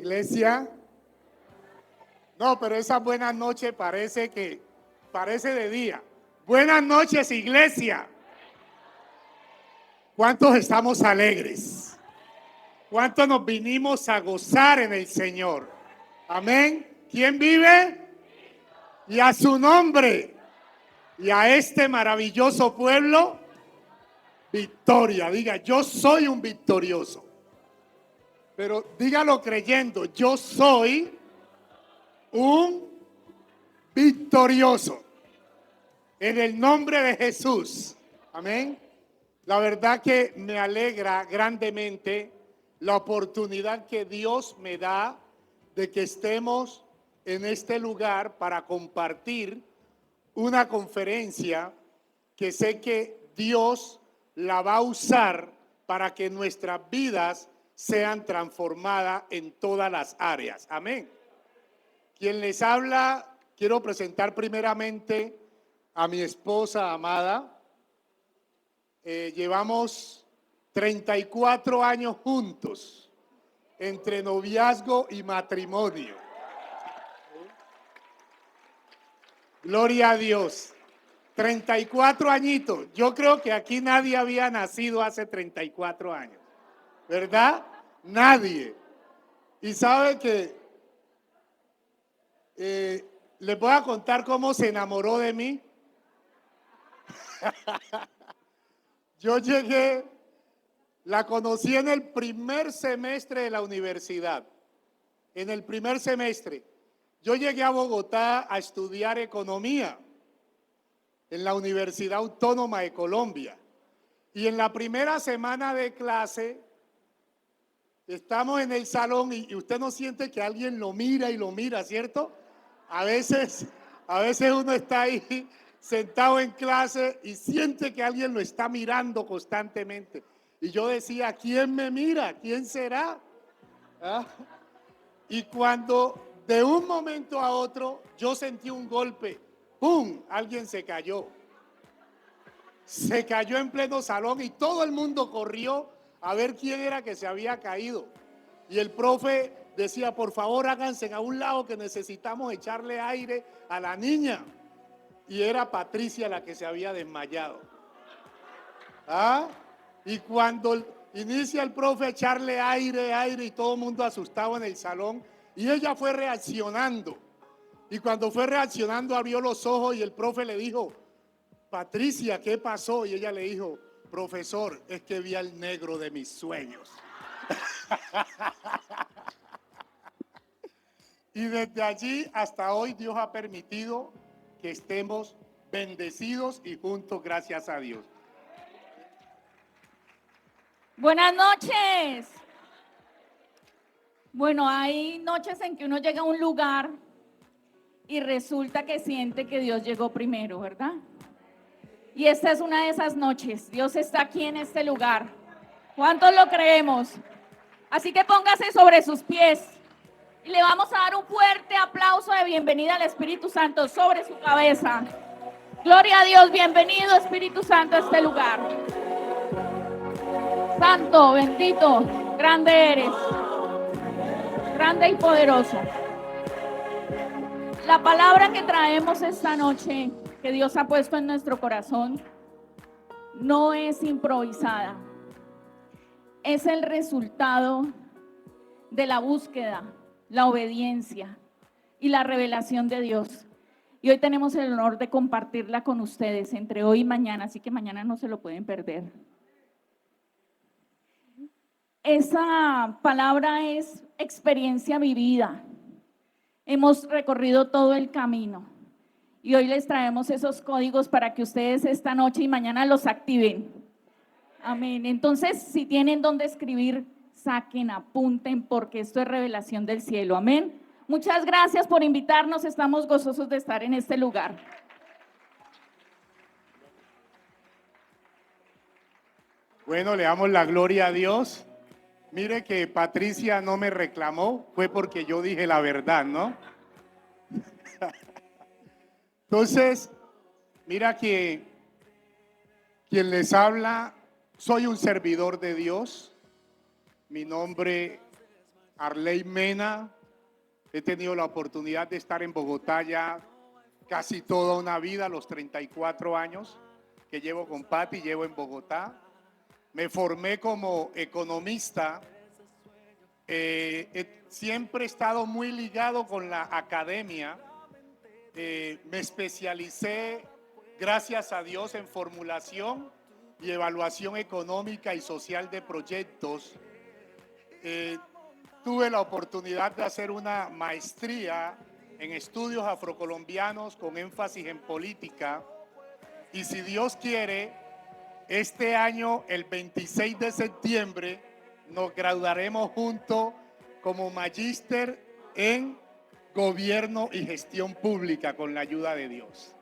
iglesia. No, pero esa buenas noches parece de día. Buenas noches, iglesia. ¿Cuántos estamos alegres? ¿Cuántos nos vinimos a gozar en el Señor? Amén. ¿Quién vive? Y a su nombre. Y a este maravilloso pueblo, victoria. Diga, yo soy un victorioso. Pero dígalo creyendo, yo soy un victorioso. En el nombre de Jesús. Amén. La verdad que me alegra grandemente la oportunidad que Dios me da de que estemos en este lugar para compartir una conferencia que sé que Dios la va a usar para que nuestras vidas sean transformadas en todas las áreas. Amén. Quien les habla, quiero presentar primeramente a mi esposa amada. Llevamos 34 años juntos, entre noviazgo y matrimonio. Gloria a Dios. 34 añitos. Yo creo que aquí nadie había nacido hace 34 años. ¿Verdad? Nadie. Y sabe que les voy a contar cómo se enamoró de mí. Yo llegué, la conocí en el primer semestre de la universidad. En el primer semestre. Yo llegué a Bogotá a estudiar economía en la Universidad Autónoma de Colombia. Y en la primera semana de clase, estamos en el salón y usted no siente que alguien lo mira, ¿cierto? A veces uno está ahí sentado en clase y siente que alguien lo está mirando constantemente. Y yo decía, ¿quién me mira? ¿Quién será? ¿Ah? Y cuando de un momento a otro yo sentí un golpe, ¡pum! Alguien se cayó. Se cayó en pleno salón y todo el mundo corrió a ver quién era que se había caído. Y el profe decía, por favor, háganse a un lado que necesitamos echarle aire a la niña. Y era Patricia la que se había desmayado. ¿Ah? Y cuando inicia el profe a echarle aire y todo el mundo asustado en el salón, y ella fue reaccionando. Y cuando fue reaccionando abrió los ojos y el profe le dijo, Patricia, ¿qué pasó? Y ella le dijo, profesor, es que vi al negro de mis sueños. Y desde allí hasta hoy Dios ha permitido que estemos bendecidos y juntos, gracias a Dios. Buenas noches. Bueno, hay noches en que uno llega a un lugar y resulta que siente que Dios llegó primero, ¿verdad? Y esta es una de esas noches. Dios está aquí en este lugar. ¿Cuántos lo creemos? Así que póngase sobre sus pies y le vamos a dar un fuerte aplauso de bienvenida al Espíritu Santo sobre su cabeza. Gloria a Dios, bienvenido Espíritu Santo a este lugar. Santo, bendito, grande eres, grande y poderoso. La palabra que traemos esta noche, que Dios ha puesto en nuestro corazón, no es improvisada. Es el resultado de la búsqueda, la obediencia y la revelación de Dios. Y hoy tenemos el honor de compartirla con ustedes entre hoy y mañana, así que mañana no se lo pueden perder. Esa palabra es experiencia vivida. Hemos recorrido todo el camino y hoy les traemos esos códigos para que ustedes esta noche y mañana los activen. Amén. Entonces, si tienen donde escribir, saquen, apunten, porque esto es revelación del cielo. Amén. Muchas gracias por invitarnos. Estamos gozosos de estar en este lugar. Bueno, le damos la gloria a Dios. Mire que Patricia no me reclamó, fue porque yo dije la verdad, ¿no? Entonces, mira que quien les habla, soy un servidor de Dios. Mi nombre Arley Mena. He tenido la oportunidad de estar en Bogotá ya casi toda una vida, los 34 años que llevo con Patti, llevo en Bogotá. Me formé como economista. Siempre he estado muy ligado con la academia. Me especialicé, gracias a Dios, en formulación y evaluación económica y social de proyectos. Tuve la oportunidad de hacer una maestría en estudios afrocolombianos con énfasis en política. Y si Dios quiere, este año, el 26 de septiembre, nos graduaremos juntos como magíster en gobierno y gestión pública con la ayuda de Dios.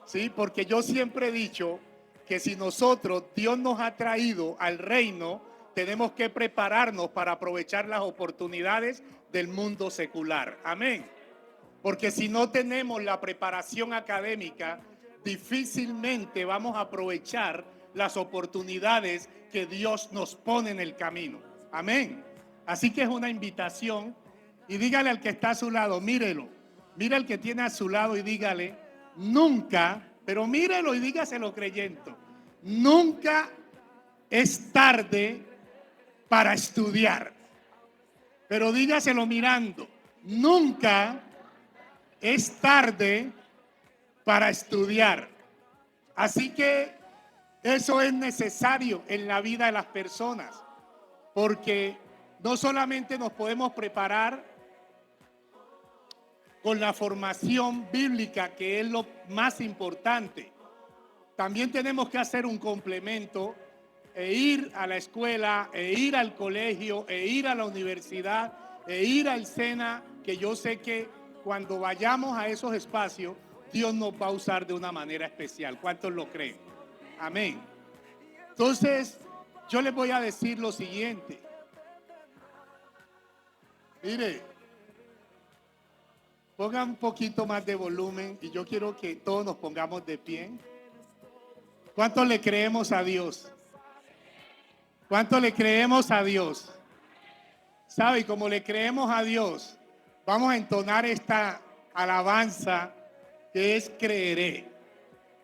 Sí, porque yo siempre he dicho que si nosotros, Dios nos ha traído al reino, tenemos que prepararnos para aprovechar las oportunidades del mundo secular. Amén. Porque si no tenemos la preparación académica, difícilmente vamos a aprovechar las oportunidades que Dios nos pone en el camino. Amén. Así que es una invitación. Y dígale al que está a su lado, mírelo. Mira al que tiene a su lado y dígale, nunca, pero mírelo y dígaselo creyendo, nunca es tarde para estudiar. Pero dígaselo mirando, nunca es tarde para estudiar. Así que eso es necesario en la vida de las personas, porque no solamente nos podemos preparar con la formación bíblica, que es lo más importante, también tenemos que hacer un complemento e ir a la escuela, e ir al colegio, e ir a la universidad, e ir al SENA, que yo sé que cuando vayamos a esos espacios, Dios nos va a usar de una manera especial. ¿Cuántos lo creen? Amén. Entonces, yo les voy a decir lo siguiente. Mire, pongan un poquito más de volumen y yo quiero que todos nos pongamos de pie. ¿Cuántos le creemos a Dios? ¿Cuánto le creemos a Dios? ¿Sabe? Y como le creemos a Dios, vamos a entonar esta alabanza que es creeré.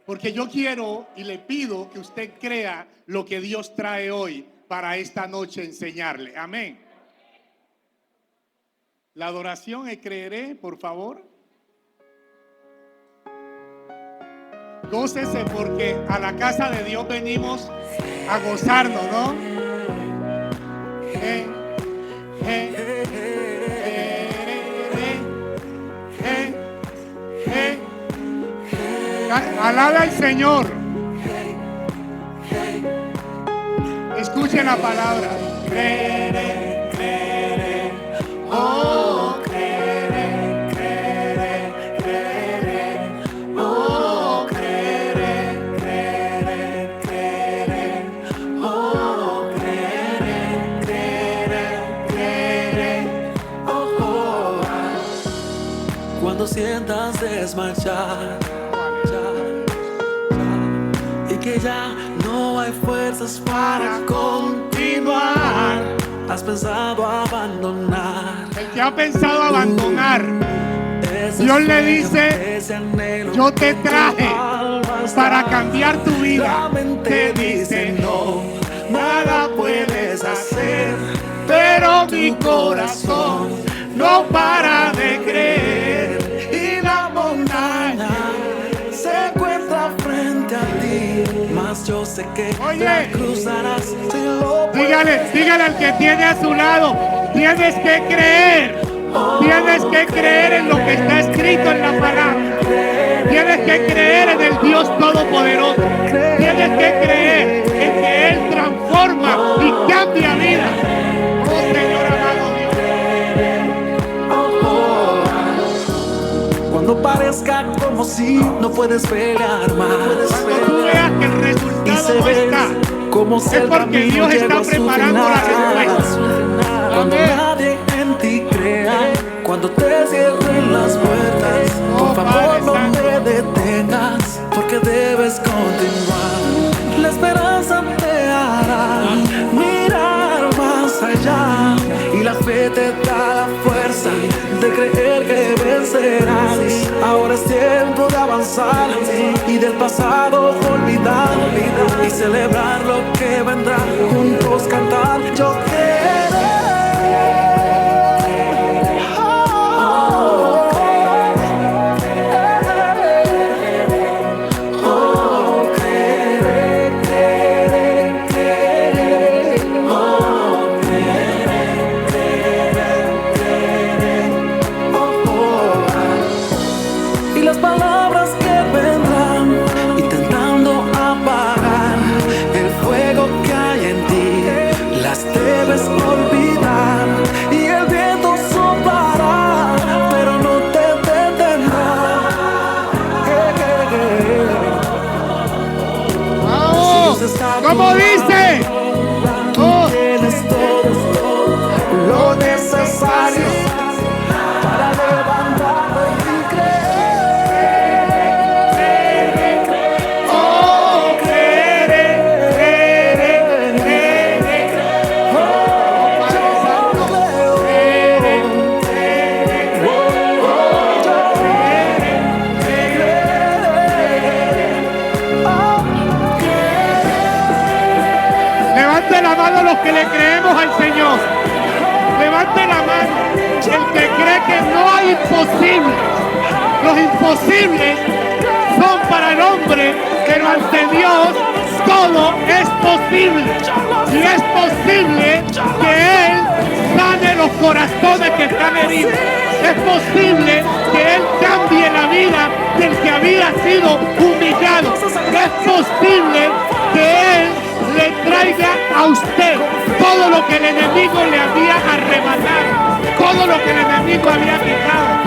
Porque yo quiero y le pido que usted crea lo que Dios trae hoy para esta noche enseñarle. Amén. La adoración es creeré, por favor. Gócese porque a la casa de Dios venimos a gozarnos, ¿no? Alabe al Señor. Escuche la palabra. Creeré, creeré, oh, creeré, creeré, creeré, oh, creeré, creeré, creeré, oh, creeré, creeré, creeré, oh. Cuando sientas desmayar y que ya no hay fuerzas para continuar, has pensado abandonar. El que ha pensado abandonar, Dios le dice, yo te traje para cambiar tu vida. Te dice, no, nada puedes hacer, pero mi corazón no para de creer. Y la montaña se encuentra frente a ti, mas yo sé que la cruzarás si lo puedes. Dígale al que tiene a su lado, tienes que creer. Tienes que creer en lo que está escrito en la palabra. Tienes que creer en el Dios Todopoderoso. Tienes que creer en que Él transforma y cambia vida. Oh Señor amado Dios. Cuando parezca como si no puedes pelear más, Cuando tú veas que el resultado no está, como es porque Dios está preparando la respuesta. Cuando nadie en ti crea, cuando te cierren las puertas, por favor no te detengas, porque debes continuar. La esperanza te hará mirar más allá y la fe que te da la fuerza de creer que vencerás. Ahora es tiempo de avanzar y del pasado olvidar y celebrar lo que vendrá. Juntos cantar, yo quiero. Y las palabras que vendrán intentando apagar el fuego que hay en ti, las debes olvidar. Y el viento soplará, pero no te detendrá. ¡Vamos! ¿Cómo dice? Tú tienes todo lo necesario para levantarte y creer. Oh, levante la mano los que le creemos al Señor. Levante la mano el que cree que no hay imposibles. Los imposibles son para el hombre, pero ante Dios todo es posible. Y es posible que Él sane los corazones que están heridos. Es posible que Él cambie la vida del que había sido humillado. Es posible que Él le traiga a usted todo lo que el enemigo le había arrebatado, todo lo que el enemigo había quitado.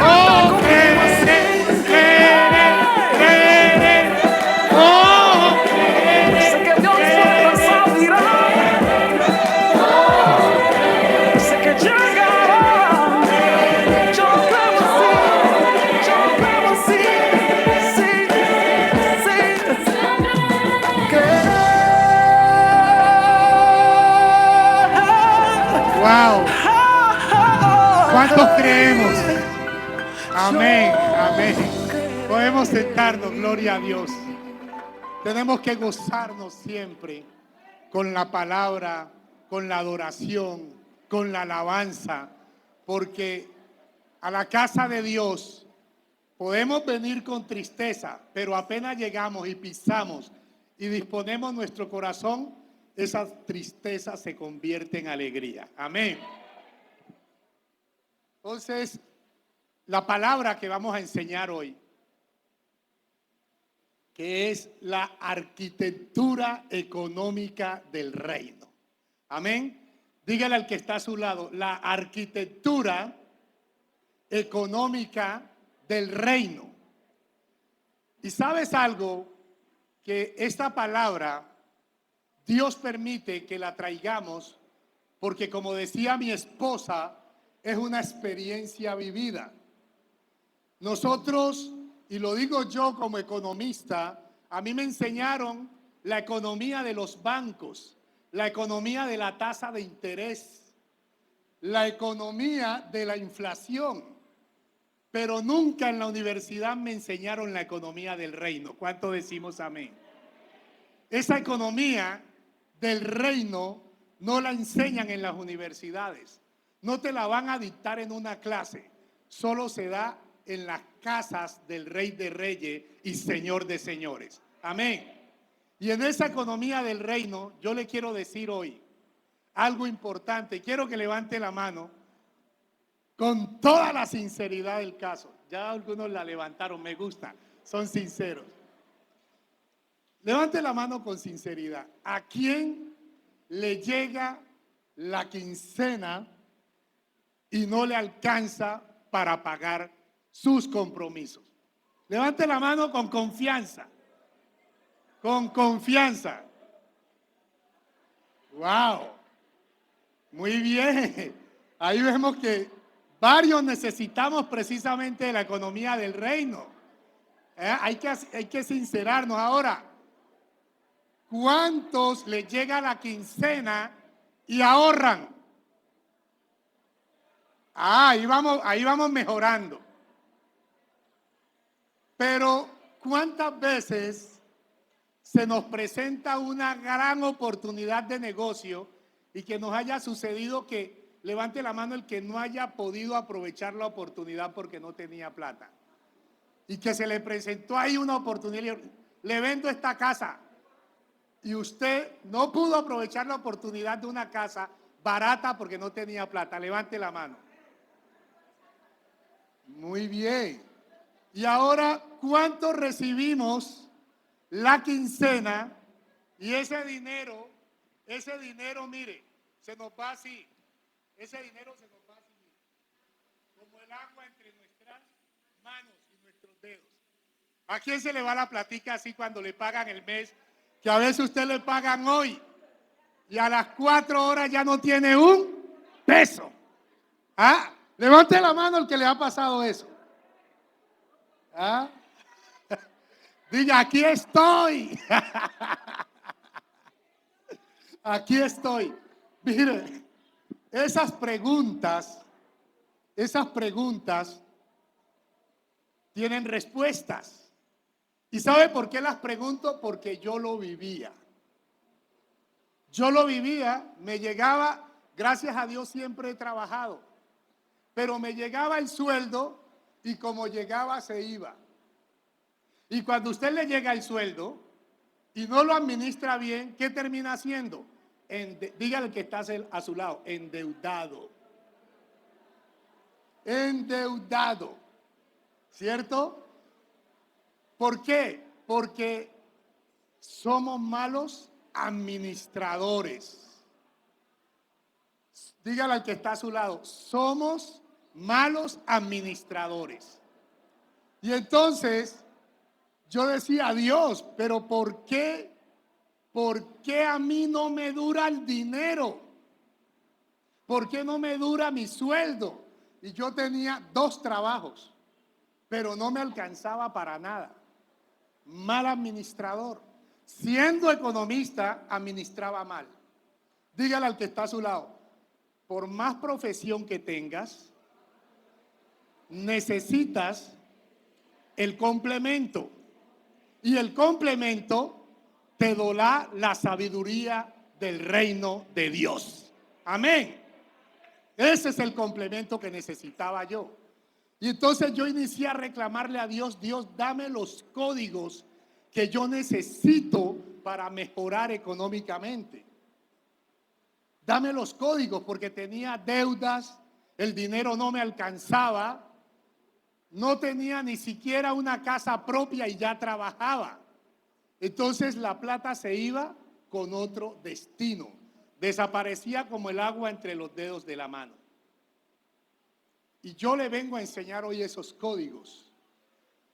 Oh, Sé que Dios sabrá, sé que llegará. Yo creo así, sí, wow. ¿Cuántos creemos? Amén, amén. Podemos sentarnos, gloria a Dios. Tenemos que gozarnos siempre con la palabra, con la adoración, con la alabanza, porque a la casa de Dios podemos venir con tristeza, pero apenas llegamos y pisamos y disponemos nuestro corazón, esa tristeza se convierte en alegría. Amén. Entonces, la palabra que vamos a enseñar hoy, que es la arquitectura económica del reino. Amén. Dígale al que está a su lado, la arquitectura económica del reino. Y sabes algo, que esta palabra Dios permite que la traigamos porque, como decía mi esposa, es una experiencia vivida. Nosotros, y lo digo yo como economista, a mí me enseñaron la economía de los bancos, la economía de la tasa de interés, la economía de la inflación, pero nunca en la universidad me enseñaron la economía del reino. ¿Cuánto decimos amén? Esa economía del reino no la enseñan en las universidades, no te la van a dictar en una clase, solo se da en las casas del Rey de Reyes y Señor de Señores. Amén. Y en esa economía del reino, yo le quiero decir hoy algo importante. Quiero que levante la mano con toda la sinceridad del caso. Ya algunos la levantaron, me gusta, son sinceros. Levante la mano con sinceridad. ¿A quién le llega la quincena y no le alcanza para pagar sus compromisos? Levante la mano con confianza. Con confianza. Wow. Muy bien. Ahí vemos que varios necesitamos precisamente de la economía del reino. Hay que sincerarnos. Ahora, ¿cuántos les llega la quincena y ahorran? ahí vamos mejorando. Pero ¿cuántas veces se nos presenta una gran oportunidad de negocio y que nos haya sucedido que levante la mano el que no haya podido aprovechar la oportunidad porque no tenía plata? Y que se le presentó ahí una oportunidad, le vendo esta casa, y usted no pudo aprovechar la oportunidad de una casa barata porque no tenía plata. Levante la mano. Muy bien. Y ahora, ¿cuánto recibimos la quincena? Y ese dinero, mire, se nos va así. Ese dinero se nos va así, mire, como el agua entre nuestras manos y nuestros dedos. ¿A quién se le va la platica así cuando le pagan el mes? Que a veces usted le pagan hoy y a las 4 horas ya no tiene un peso. ¿Ah? Levante la mano el que le ha pasado eso. ¿Ah? Diga, aquí estoy. Aquí estoy. Mire, esas preguntas tienen respuestas. ¿Y sabe por qué las pregunto? Porque yo lo vivía. Yo lo vivía, me llegaba, gracias a Dios siempre he trabajado, pero me llegaba el sueldo y como llegaba se iba. Y cuando a usted le llega el sueldo y no lo administra bien, ¿qué termina haciendo? Dígale que está a su lado, endeudado. Endeudado, ¿cierto? ¿Por qué? Porque somos malos administradores. Dígale al que está a su lado, somos malos administradores. Y entonces yo decía, Dios, pero ¿por qué a mí no me dura el dinero? ¿Por qué no me dura mi sueldo? Y yo tenía 2 trabajos, pero no me alcanzaba para nada. Mal administrador. Siendo economista, administraba mal. Dígale al que está a su lado, por más profesión que tengas, necesitas el complemento. Y el complemento te dará la sabiduría del reino de Dios. Amén. Ese es el complemento que necesitaba yo. Y entonces yo inicié a reclamarle a Dios, Dios, dame los códigos que yo necesito para mejorar económicamente. Dame los códigos porque tenía deudas, el dinero no me alcanzaba, no tenía ni siquiera una casa propia y ya trabajaba. Entonces la plata se iba con otro destino, desaparecía como el agua entre los dedos de la mano. Y yo le vengo a enseñar hoy esos códigos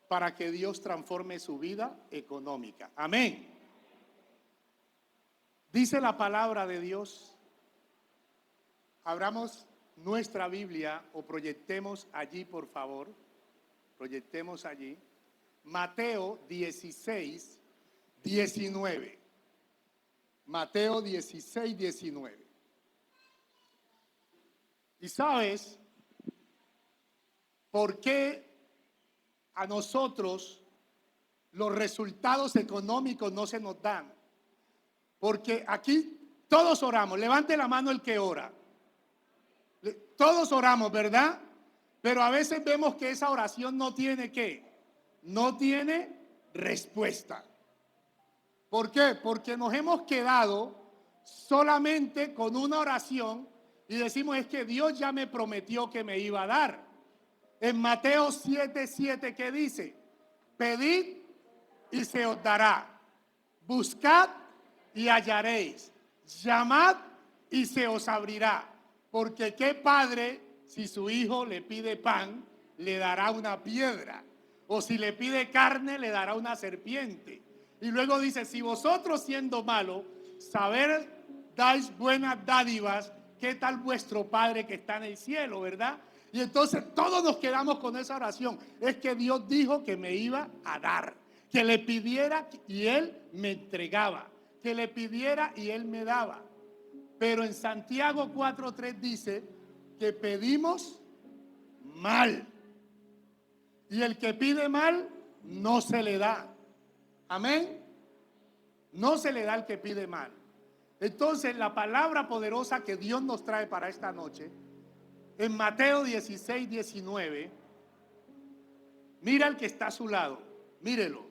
para que Dios transforme su vida económica. Amén. Dice la palabra de Dios, abramos nuestra Biblia o proyectemos allí, por favor. Proyectemos allí. Mateo 16, 19. Mateo 16, 19. Y sabes, ¿por qué a nosotros los resultados económicos no se nos dan? Porque aquí todos oramos. Levante la mano el que ora. Todos oramos, ¿verdad? Pero a veces vemos que esa oración no tiene ¿qué? No tiene respuesta. ¿Por qué? Porque nos hemos quedado solamente con una oración y decimos es que Dios ya me prometió que me iba a dar. En Mateo 7:7, ¿qué dice? Pedid y se os dará. Buscad y hallaréis. Llamad y se os abrirá. Porque qué padre, si su hijo le pide pan, le dará una piedra. O si le pide carne, le dará una serpiente. Y luego dice, si vosotros siendo malos, saber dais buenas dádivas, ¿qué tal vuestro Padre que está en el cielo, verdad? Y entonces todos nos quedamos con esa oración. Es que Dios dijo que me iba a dar, que le pidiera y Él me entregaba, que le pidiera y Él me daba. Pero en Santiago 4:3 dice que pedimos mal. Y el que pide mal, no se le da. Amén. No se le da al que pide mal. Entonces, la palabra poderosa que Dios nos trae para esta noche, en Mateo 16, 19, mira al que está a su lado, mírelo,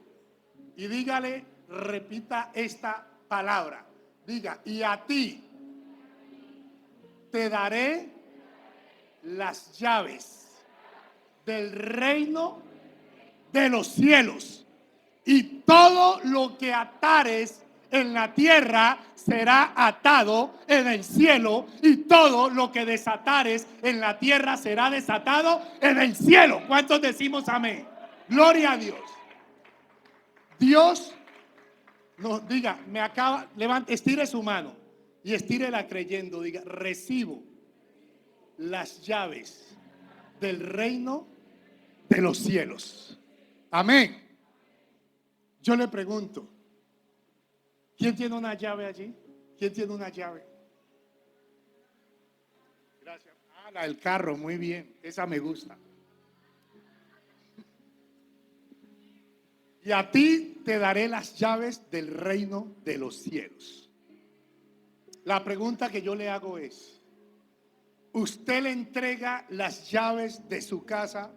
y dígale, repita esta palabra. Diga, y a ti te daré las llaves del reino de los cielos, y todo lo que atares en la tierra será atado en el cielo, y todo lo que desatares en la tierra será desatado en el cielo. ¿Cuántos decimos amén? Gloria a Dios. Dios nos diga, levante, estire su mano y estírela creyendo. Diga, recibo las llaves del reino de los cielos. Amén. Yo le pregunto, ¿quién tiene una llave allí? ¿Quién tiene una llave? Gracias. Ah, la del carro, muy bien. Esa me gusta. Y a ti te daré las llaves del reino de los cielos. La pregunta que yo le hago es, ¿usted le entrega las llaves de su casa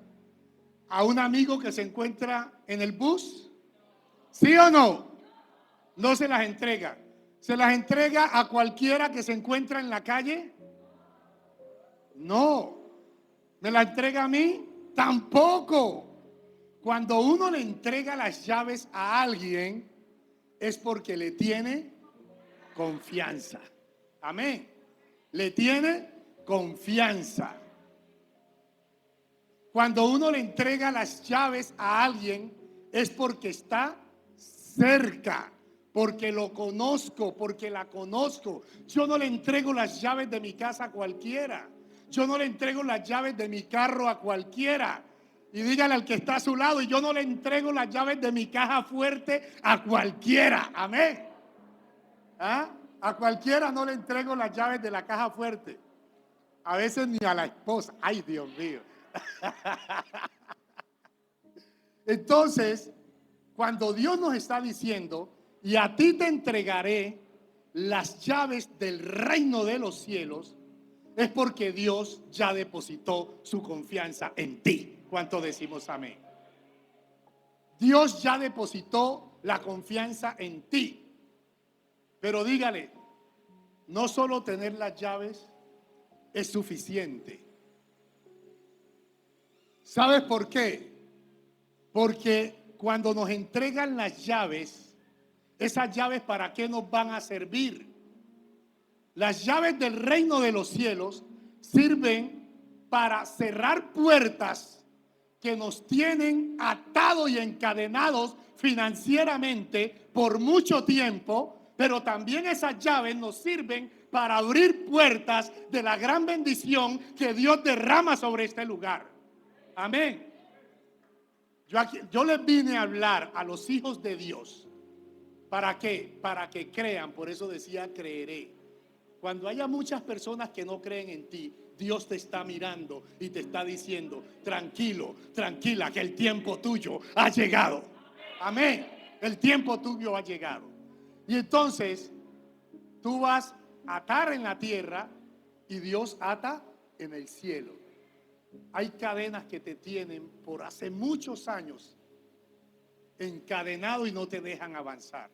a un amigo que se encuentra en el bus? ¿Sí o no? No se las entrega. ¿Se las entrega a cualquiera que se encuentra en la calle? No. ¿Me la entrega a mí? Tampoco. Cuando uno le entrega las llaves a alguien, es porque le tiene confianza. Amén. Le tiene confianza. Cuando uno le entrega las llaves a alguien, es porque está cerca, porque lo conozco, porque la conozco. Yo no le entrego las llaves de mi casa a cualquiera. Yo no le entrego las llaves de mi carro a cualquiera. Y dígale al que está a su lado, y yo no le entrego las llaves de mi caja fuerte a cualquiera. Amén. ¿Ah? A cualquiera no le entrego las llaves de la caja fuerte. A veces ni a la esposa. Ay, Dios mío. Entonces, cuando Dios nos está diciendo, y a ti te entregaré las llaves del reino de los cielos, es porque Dios ya depositó su confianza en ti. ¿Cuánto decimos amén? Dios ya depositó la confianza en ti. Pero dígale, no solo tener las llaves es suficiente. ¿Sabes por qué? Porque cuando nos entregan las llaves, esas llaves, ¿para qué nos van a servir? Las llaves del reino de los cielos sirven para cerrar puertas que nos tienen atados y encadenados financieramente por mucho tiempo, pero también esas llaves nos sirven para abrir puertas de la gran bendición que Dios derrama sobre este lugar. Amén. Yo les vine a hablar a los hijos de Dios. ¿Para qué? Para que crean. Por eso decía creeré. Cuando haya muchas personas que no creen en ti, Dios te está mirando y te está diciendo, tranquilo, tranquila, que el tiempo tuyo ha llegado. Amén. El tiempo tuyo ha llegado. Y entonces tú vas a atar en la tierra y Dios ata en el cielo. Hay cadenas que te tienen por hace muchos años encadenado y no te dejan avanzar.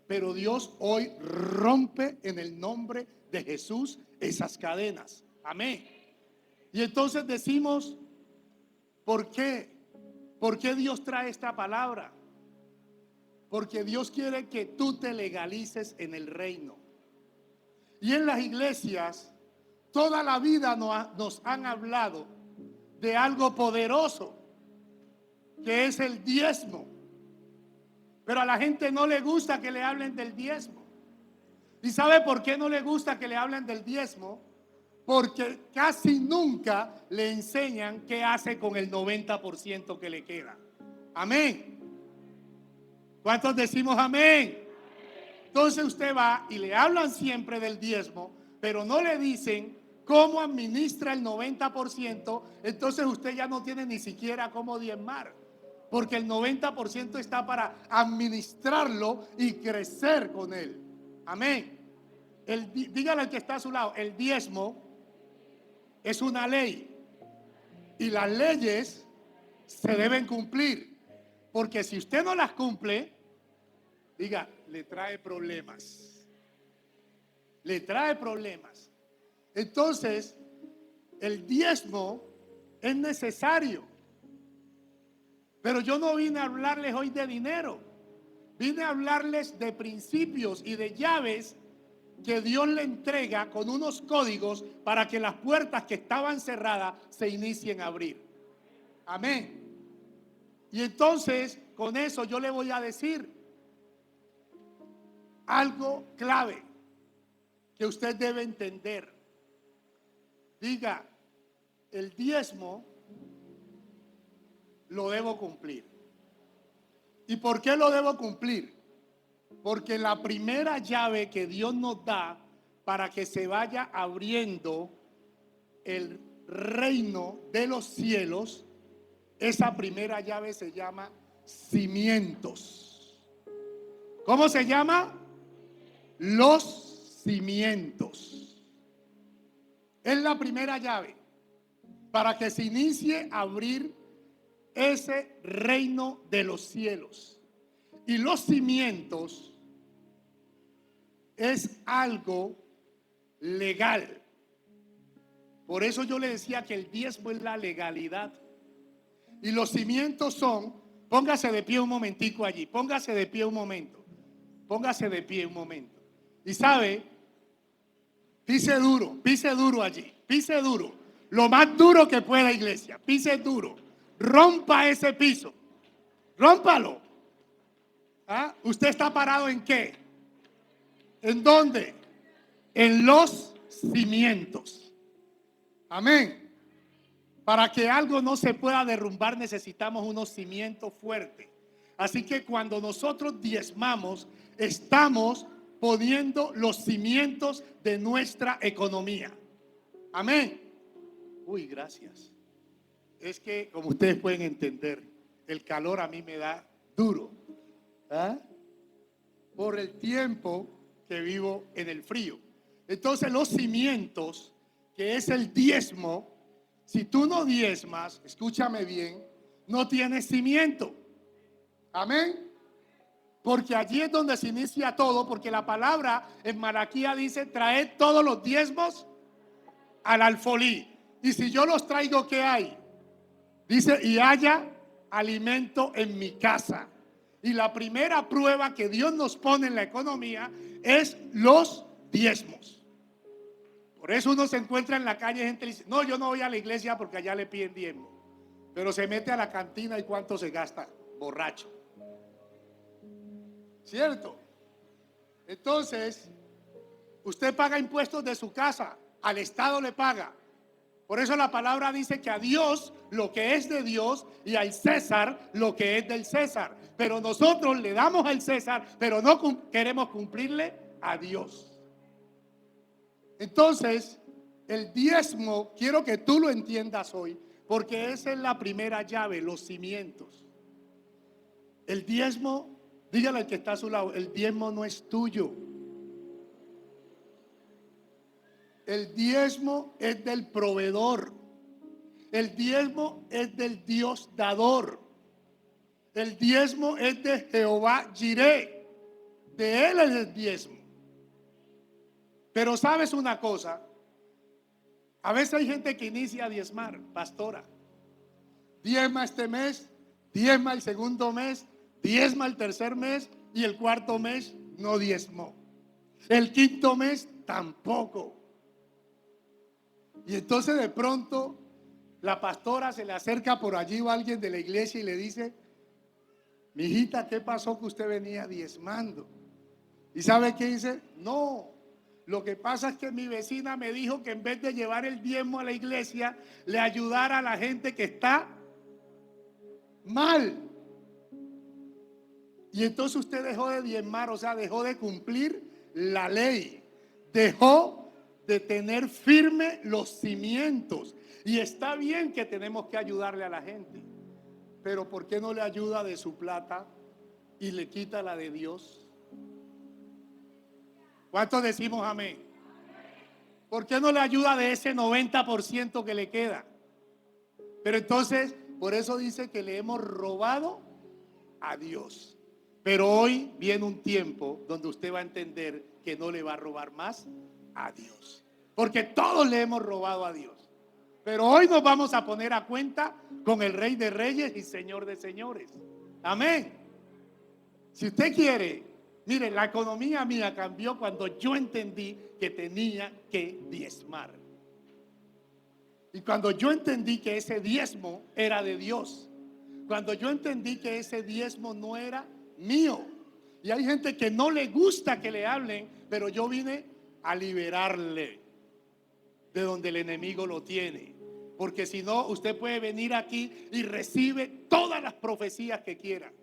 Pero Dios hoy rompe en el nombre de Jesús esas cadenas. Amén. Y entonces decimos, ¿por qué? ¿Por qué Dios trae esta palabra? Porque Dios quiere que tú te legalices en el reino. Y en las iglesias, toda la vida nos han hablado de algo poderoso, que es el diezmo. Pero a la gente no le gusta que le hablen del diezmo. ¿Y sabe por qué no le gusta que le hablen del diezmo? Porque casi nunca le enseñan qué hace con el 90% que le queda. Amén. ¿Cuántos decimos amén? Entonces usted va y le hablan siempre del diezmo, pero no le dicen cómo administra el 90%, entonces usted ya no tiene ni siquiera cómo diezmar, porque el 90% está para administrarlo y crecer con él. Amén. Dígale al que está a su lado, el diezmo es una ley y las leyes se deben cumplir, porque si usted no las cumple, diga, le trae problemas. Le trae problemas. Entonces, el diezmo es necesario. Pero yo no vine a hablarles hoy de dinero. Vine a hablarles de principios y de llaves que Dios le entrega con unos códigos para que las puertas que estaban cerradas se inicien a abrir. Amén. Y entonces, con eso yo le voy a decir algo clave que usted debe entender. Diga, el diezmo lo debo cumplir. ¿Y por qué lo debo cumplir? Porque la primera llave que Dios nos da para que se vaya abriendo el reino de los cielos, esa primera llave se llama cimientos. ¿Cómo se llama? Los cimientos. Es la primera llave para que se inicie a abrir ese reino de los cielos. Y los cimientos es algo legal. Por eso yo le decía que el diezmo es la legalidad. Y los cimientos son, póngase de pie un momentico allí, póngase de pie un momento, póngase de pie un momento. Y sabe, pise duro allí, pise duro, lo más duro que pueda, iglesia, pise duro, rompa ese piso, rómpalo. ¿Ah? ¿Usted está parado en qué? ¿En dónde? En los cimientos. Amén. Para que algo no se pueda derrumbar necesitamos unos cimientos fuertes. Así que cuando nosotros diezmamos, estamos poniendo los cimientos de nuestra economía. Amén. Uy, gracias. Es que, como ustedes pueden entender, el calor a mí me da duro. ¿Ah? Por el tiempo que vivo en el frío. Entonces los cimientos, que es el diezmo, si tú no diezmas, escúchame bien, no tienes cimiento. Amén. Porque allí es donde se inicia todo, porque la palabra en Malaquía dice, traed todos los diezmos al alfolí. Y si yo los traigo, ¿qué hay? Dice, y haya alimento en mi casa. Y la primera prueba que Dios nos pone en la economía es los diezmos. Por eso uno se encuentra en la calle, gente dice, no, yo no voy a la iglesia porque allá le piden diezmo. Pero se mete a la cantina y cuánto se gasta, borracho. ¿Cierto? Entonces, usted paga impuestos de su casa, al Estado le paga. Por eso la palabra dice que a Dios lo que es de Dios y al César lo que es del César. Pero nosotros le damos al César, pero no queremos cumplirle a Dios. Entonces, el diezmo, quiero que tú lo entiendas hoy, porque esa es la primera llave, los cimientos. El diezmo, dígale al que está a su lado, el diezmo no es tuyo. El diezmo es del proveedor. El diezmo es del Dios dador. El diezmo es de Jehová Jireh. De él es el diezmo. Pero sabes una cosa, a veces hay gente que inicia a diezmar, pastora. Diezma este mes, diezma el segundo mes, diezma el tercer mes y el cuarto mes no diezmó. El quinto mes tampoco. Y entonces de pronto la pastora se le acerca por allí o alguien de la iglesia y le dice, mijita, ¿qué pasó que usted venía diezmando? ¿Y sabe qué dice? No, lo que pasa es que mi vecina me dijo que en vez de llevar el diezmo a la iglesia, le ayudara a la gente que está mal. Y entonces usted dejó de diezmar, o sea, dejó de cumplir la ley, dejó de tener firme los cimientos. Y está bien que tenemos que ayudarle a la gente, pero ¿por qué no le ayuda de su plata y le quita la de Dios? ¿Cuántos decimos amén? ¿Por qué no le ayuda de ese 90% que le queda? Pero entonces, por eso dice que le hemos robado a Dios. Pero hoy viene un tiempo donde usted va a entender que no le va a robar más a Dios, porque todos le hemos robado a Dios. Pero hoy nos vamos a poner a cuenta con el Rey de Reyes y Señor de Señores. Amén. Si usted quiere, mire, la economía mía cambió cuando yo entendí que tenía que diezmar. Y cuando yo entendí que ese diezmo era de Dios. Cuando yo entendí que ese diezmo no era mío. Y hay gente que no le gusta que le hablen, pero yo vine a liberarle de donde el enemigo lo tiene. Porque si no, usted puede venir aquí y recibe todas las profecías que quiera.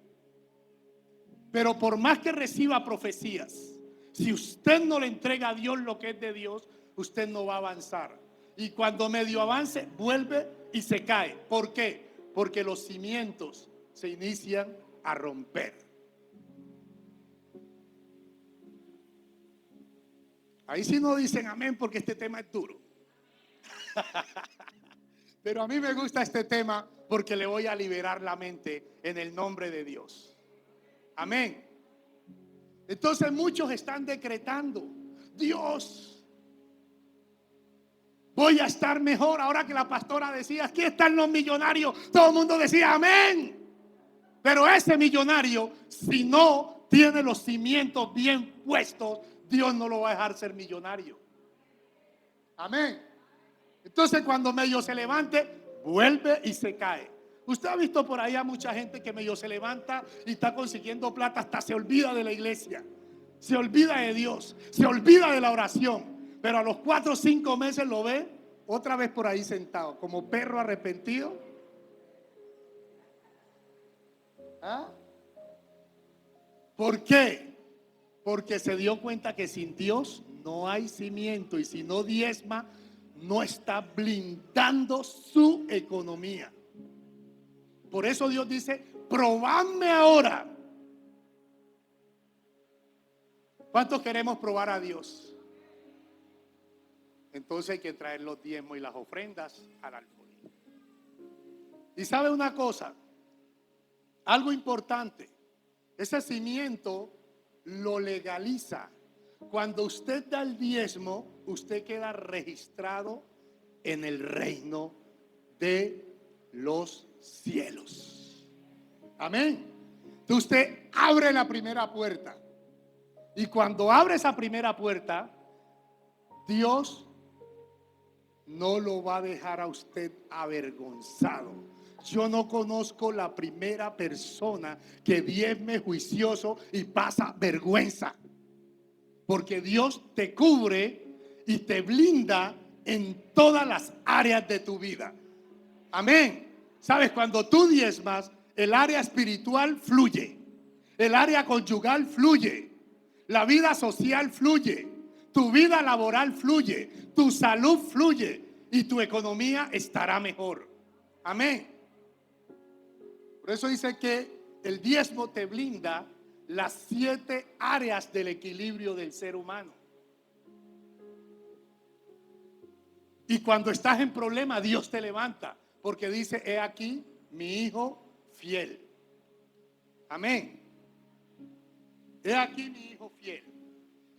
Pero por más que reciba profecías, si usted no le entrega a Dios lo que es de Dios, usted no va a avanzar. Y cuando medio avance, vuelve y se cae. ¿Por qué? Porque los cimientos se inician a romper. Ahí sí no dicen amén porque este tema es duro. Pero a mí me gusta este tema porque le voy a liberar la mente en el nombre de Dios. Amén. Entonces muchos están decretando: Dios, voy a estar mejor. Ahora que la pastora decía, aquí están los millonarios, todo el mundo decía amén. Pero ese millonario, si no tiene los cimientos bien puestos, Dios no lo va a dejar ser millonario. Amén. Entonces cuando medio se levante, vuelve y se cae. Usted ha visto por ahí a mucha gente que medio se levanta y está consiguiendo plata, hasta se olvida de la iglesia, se olvida de Dios, se olvida de la oración. Pero a los 4 o 5 meses lo ve otra vez por ahí sentado, como perro arrepentido. ¿Ah? ¿Por qué? Porque se dio cuenta que sin Dios no hay cimiento, y si no diezma, no está blindando su economía. Por eso Dios dice: probadme ahora. ¿Cuántos queremos probar a Dios? Entonces hay que traer los diezmos y las ofrendas al alfolí. Y sabe una cosa, algo importante, ese cimiento lo legaliza. Cuando usted da el diezmo, usted queda registrado en el reino de los cielos. Amén. Entonces usted abre la primera puerta, y cuando abre esa primera puerta, Dios no lo va a dejar a usted avergonzado. Yo no conozco la primera persona que diezme juicioso y pasa vergüenza, porque Dios te cubre y te blinda en todas las áreas de tu vida. Amén. Sabes, cuando tú diezmas, el área espiritual fluye, el área conyugal fluye, la vida social fluye, tu vida laboral fluye, tu salud fluye y tu economía estará mejor. Amén. Por eso dice que el diezmo te blinda las 7 áreas del equilibrio del ser humano. Y cuando estás en problema, Dios te levanta, porque dice: he aquí mi hijo fiel. Amén. He aquí mi hijo fiel.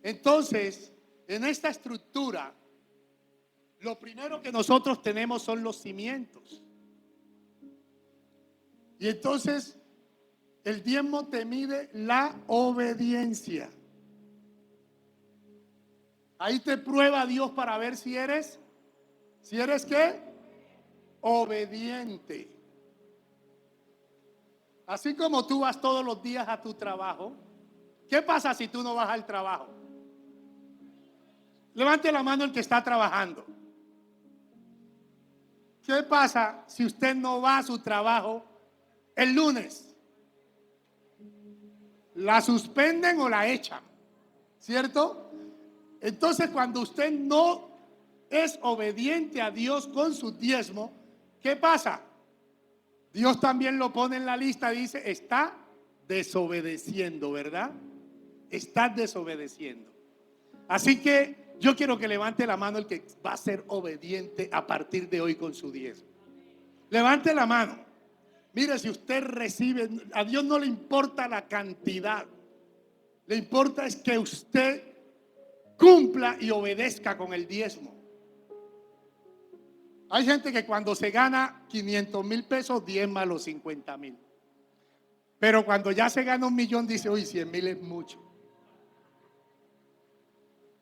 Entonces, en esta estructura, lo primero que nosotros tenemos son los cimientos. Y entonces el diezmo te mide la obediencia. Ahí te prueba Dios para ver si eres ¿qué? Obediente. Así como tú vas todos los días a tu trabajo, ¿qué pasa si tú no vas al trabajo? Levante la mano el que está trabajando. ¿Qué pasa si usted no va a su trabajo el lunes? La suspenden o la echan, ¿cierto? Entonces, cuando usted no es obediente a Dios con su diezmo, ¿qué pasa? Dios también lo pone en la lista, dice, está desobedeciendo, ¿verdad? Está desobedeciendo. Así que yo quiero que levante la mano el que va a ser obediente a partir de hoy con su diezmo. Levante la mano. Mire, si usted recibe, a Dios no le importa la cantidad, le importa es que usted cumpla y obedezca con el diezmo. Hay gente que cuando se gana 500,000 pesos diezma los 50,000. Pero cuando ya se gana 1,000,000 dice, uy, 100,000 es mucho.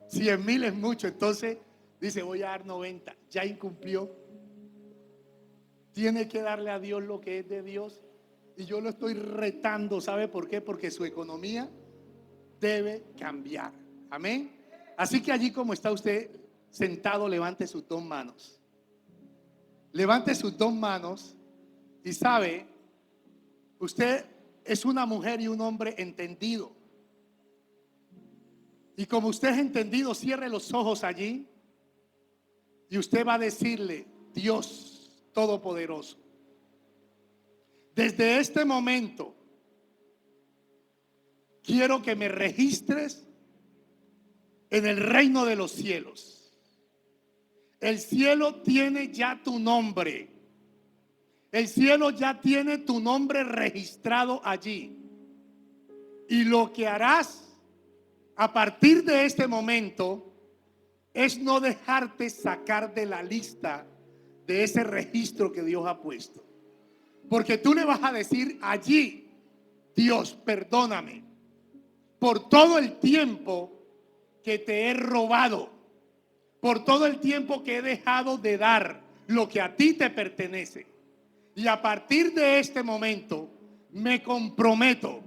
100,000 es mucho. Entonces dice, voy a dar 90. Ya incumplió. Tiene que darle a Dios lo que es de Dios. Y yo lo estoy retando. ¿Sabe por qué? Porque su economía debe cambiar. Amén. Así que allí como está usted sentado, levante sus dos manos. Levante sus dos manos y sabe, usted es una mujer y un hombre entendido. Y como usted es entendido, cierre los ojos allí y usted va a decirle, Dios Todopoderoso, desde este momento quiero que me registres en el reino de los cielos. El cielo tiene ya tu nombre. El cielo ya tiene tu nombre registrado allí. Y lo que harás a partir de este momento es no dejarte sacar de la lista de ese registro que Dios ha puesto. Porque tú le vas a decir allí, Dios, perdóname por todo el tiempo que te he robado, por todo el tiempo que he dejado de dar lo que a ti te pertenece. Y a partir de este momento me comprometo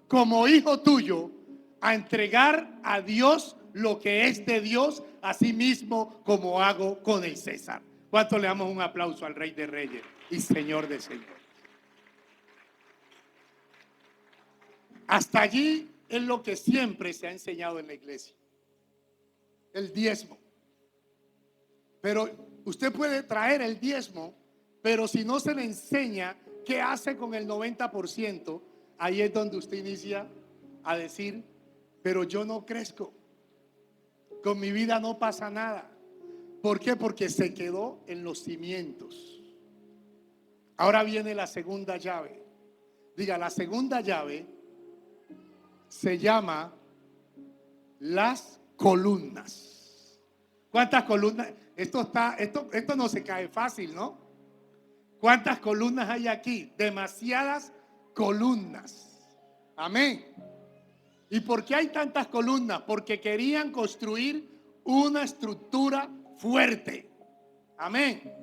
como hijo tuyo a entregar a Dios lo que es de Dios, así mismo como hago con el César. ¿Cuánto le damos un aplauso al Rey de Reyes y Señor de Señores? Hasta allí es lo que siempre se ha enseñado en la iglesia, el diezmo. Pero usted puede traer el diezmo, pero si no se le enseña qué hace con el 90%, ahí es donde usted inicia a decir, pero yo no crezco, con mi vida no pasa nada. ¿Por qué? Porque se quedó en los cimientos. Ahora viene la segunda llave. Diga, la segunda llave se llama las columnas. ¿Cuántas columnas? Esto no se cae fácil, ¿no? ¿Cuántas columnas hay aquí? Demasiadas columnas. Amén. ¿Y por qué hay tantas columnas? Porque querían construir una estructura fuerte. Amén.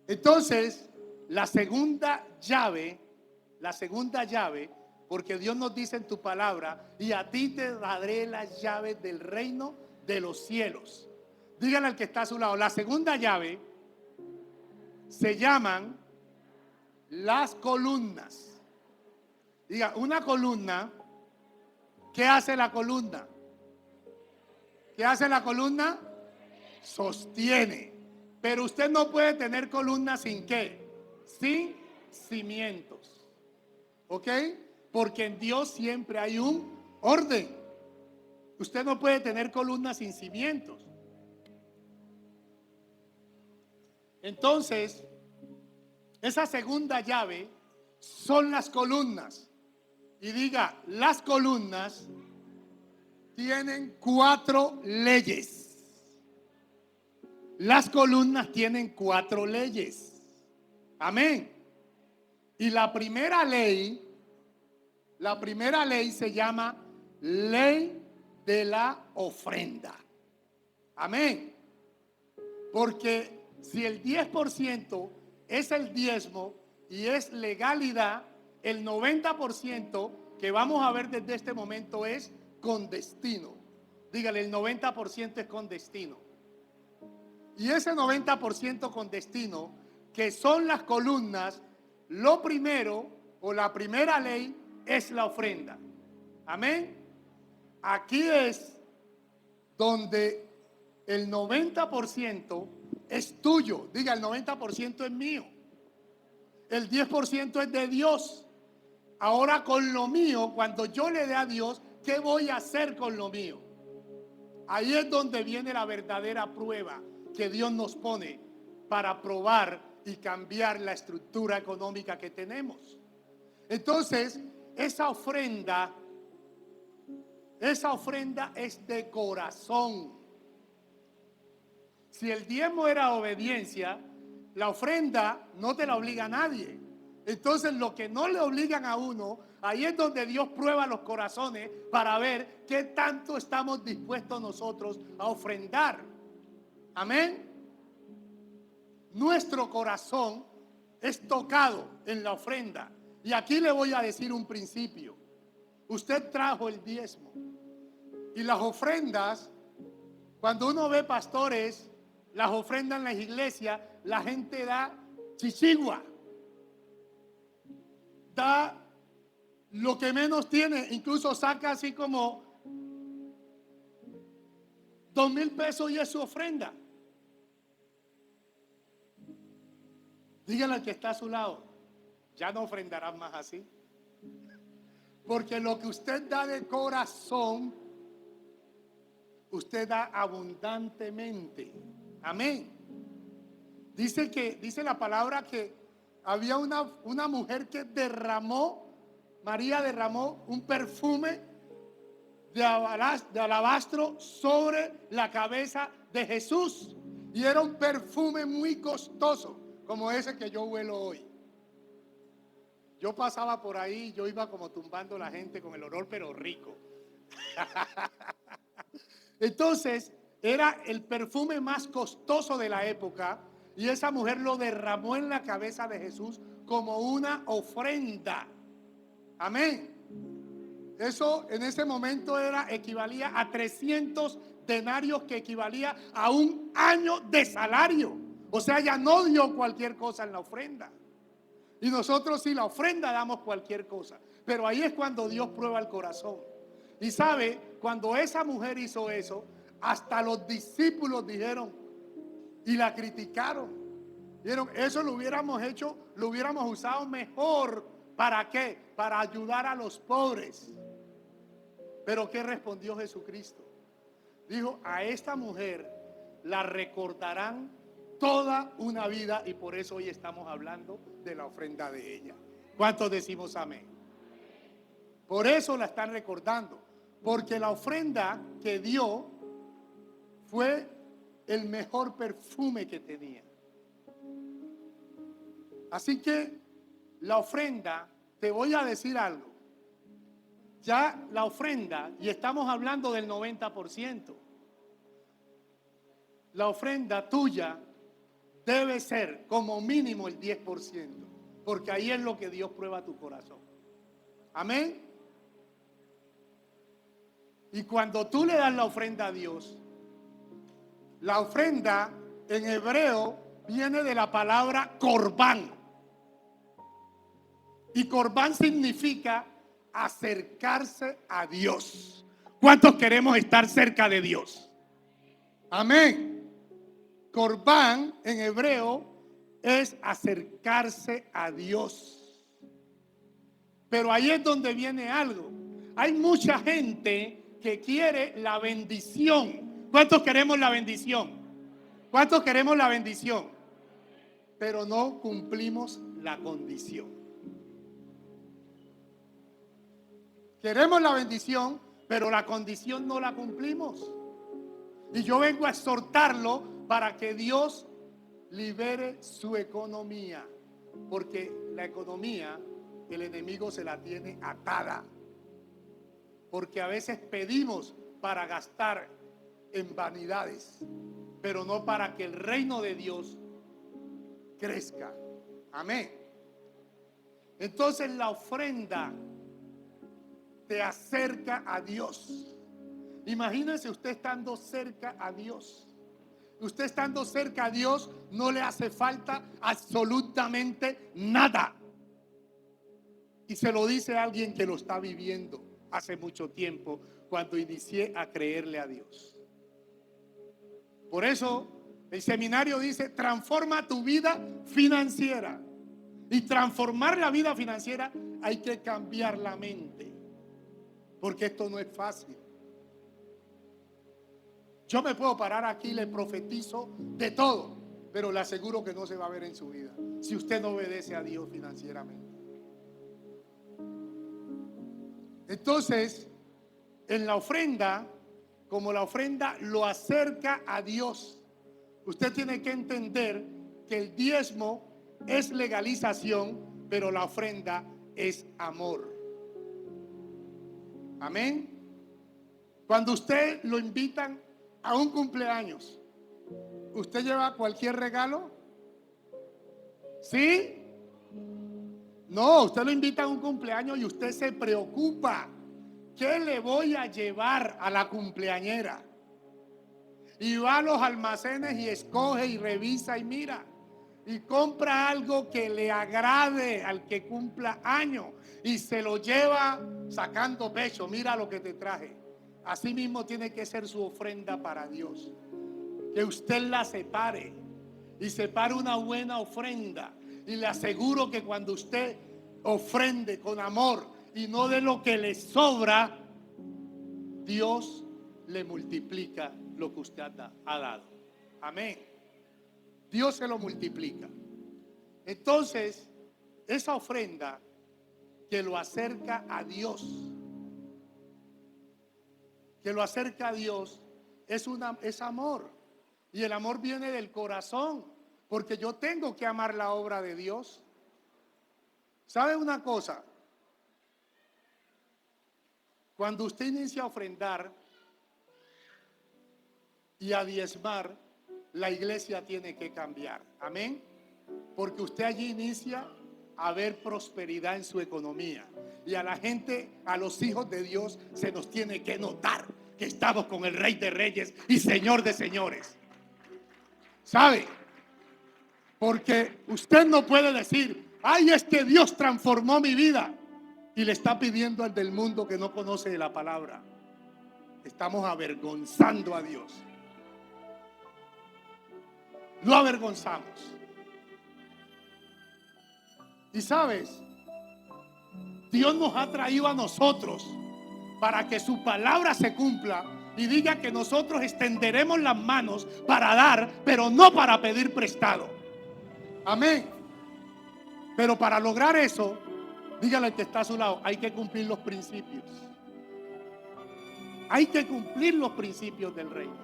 Entonces, la segunda llave, porque Dios nos dice en tu palabra, y a ti te daré las llaves del reino de los cielos. Dígale al que está a su lado, la segunda llave se llaman las columnas. Diga, una columna, ¿qué hace la columna? ¿Qué hace la columna? Sostiene. Pero usted no puede tener columna sin ¿qué? Sin cimientos. ¿Ok? Porque en Dios siempre hay un orden. Usted no puede tener columna sin cimientos. Entonces, esa segunda llave son las columnas. Y diga, las columnas tienen 4 leyes. Las columnas tienen 4 leyes. Amén. Y la primera ley se llama ley de la ofrenda. Amén. Porque si el 10% es el diezmo y es legalidad, el 90% que vamos a ver desde este momento es con destino. Dígale, el 90% es con destino. Y ese 90% con destino, que son las columnas, lo primero o la primera ley es la ofrenda. Amén. Aquí es donde el 90% es tuyo. Diga, el 90% es mío. El 10% es de Dios. Ahora con lo mío, cuando yo le dé a Dios, ¿qué voy a hacer con lo mío? Ahí es donde viene la verdadera prueba que Dios nos pone para probar y cambiar la estructura económica que tenemos. Entonces, esa ofrenda es de corazón. Si el diezmo era obediencia, la ofrenda no te la obliga a nadie. Entonces, lo que no le obligan a uno, ahí es donde Dios prueba los corazones para ver qué tanto estamos dispuestos nosotros a ofrendar. Amén. Nuestro corazón es tocado en la ofrenda. Y aquí le voy a decir un principio. Usted trajo el diezmo. Y las ofrendas, cuando uno ve pastores, las ofrendas en las iglesias, la gente da chichigua. Da lo que menos tiene, incluso saca así como 2,000 pesos y es su ofrenda. Dígale al que está a su lado, ya no ofrendarás más así. Porque lo que usted da de corazón, usted da abundantemente. Amén. Dice la palabra que había una mujer que María derramó un perfume de alabastro sobre la cabeza de Jesús. Y era un perfume muy costoso, como ese que yo huelo hoy. Yo pasaba por ahí, yo iba como tumbando a la gente con el olor, pero rico. Entonces, era el perfume más costoso de la época. Y esa mujer lo derramó en la cabeza de Jesús como una ofrenda. Amén. Eso en ese momento equivalía a 300 denarios, que equivalía a un año de salario. O sea, ella no dio cualquier cosa en la ofrenda. Y nosotros sí, la ofrenda damos cualquier cosa. Pero ahí es cuando Dios prueba el corazón. Y sabe, cuando esa mujer hizo eso, hasta los discípulos dijeron y la criticaron. Dijeron, eso lo hubiéramos hecho, lo hubiéramos usado mejor. ¿Para qué? Para ayudar a los pobres. Pero ¿qué respondió Jesucristo? Dijo, a esta mujer la recordarán toda una vida, y por eso hoy estamos hablando de la ofrenda de ella. ¿Cuántos decimos amén? Por eso la están recordando, porque la ofrenda que dio fue el mejor perfume que tenía. Así que la ofrenda, te voy a decir algo. Ya la ofrenda, y estamos hablando del 90%, la ofrenda tuya debe ser como mínimo el 10%, porque ahí es lo que Dios prueba tu corazón. Amén. Y cuando tú le das la ofrenda a Dios, la ofrenda en hebreo viene de la palabra corbán. Y corbán significa acercarse a Dios. ¿Cuántos queremos estar cerca de Dios? Amén. Corbán en hebreo es acercarse a Dios. Pero ahí es donde viene algo. Hay mucha gente que quiere la bendición. ¿Cuántos queremos la bendición? ¿Cuántos queremos la bendición? Pero no cumplimos la condición. Queremos la bendición, pero la condición no la cumplimos. Y yo vengo a exhortarlo para que Dios libere su economía. Porque la economía, el enemigo se la tiene atada. Porque a veces pedimos para gastar en vanidades, pero no para que el reino de Dios crezca. Amén. Entonces la ofrenda te acerca a Dios. Imagínese usted estando cerca a Dios. Usted estando cerca a Dios no le hace falta absolutamente nada. Y se lo dice a alguien que lo está viviendo hace mucho tiempo, cuando inicié a creerle a Dios. Por eso el seminario dice, transforma tu vida financiera. Y transformar la vida financiera hay que cambiar la mente. Porque esto no es fácil. Yo me puedo parar aquí y le profetizo de todo, pero le aseguro que no se va a ver en su vida si usted no obedece a Dios financieramente. Entonces, en la ofrenda, como la ofrenda lo acerca a Dios, usted tiene que entender que el diezmo es legalización, pero la ofrenda es amor. Amén. Cuando usted lo invitan a un cumpleaños, ¿usted lleva cualquier regalo? ¿Sí? No, usted lo invita a un cumpleaños y usted se preocupa. ¿Qué le voy a llevar a la cumpleañera? Y va a los almacenes y escoge y revisa y mira. Y compra algo que le agrade al que cumpla años. Y se lo lleva sacando pecho. Mira lo que te traje. Así mismo tiene que ser su ofrenda para Dios. Que usted la separe. Y separe una buena ofrenda. Y le aseguro que cuando usted ofrende con amor y no de lo que le sobra, Dios le multiplica lo que usted ha dado. Amén. Dios se lo multiplica. Entonces, esa ofrenda que lo acerca a Dios, es amor. Y el amor viene del corazón, porque yo tengo que amar la obra de Dios. ¿Sabe una cosa? Cuando usted inicia a ofrendar y a diezmar, la iglesia tiene que cambiar. Amén. Porque usted allí inicia a ver prosperidad en su economía. Y a la gente, a los hijos de Dios, se nos tiene que notar que estamos con el Rey de Reyes y Señor de Señores. ¿Sabe? Porque usted no puede decir, ay, es que Dios transformó mi vida, y le está pidiendo al del mundo que no conoce la palabra. Estamos avergonzando a Dios. Lo avergonzamos. Y sabes, Dios nos ha traído a nosotros para que su palabra se cumpla y diga que nosotros extenderemos las manos para dar, pero no para pedir prestado. Amén. Pero para lograr eso, dígale al que está a su lado, hay que cumplir los principios. Hay que cumplir los principios del reino.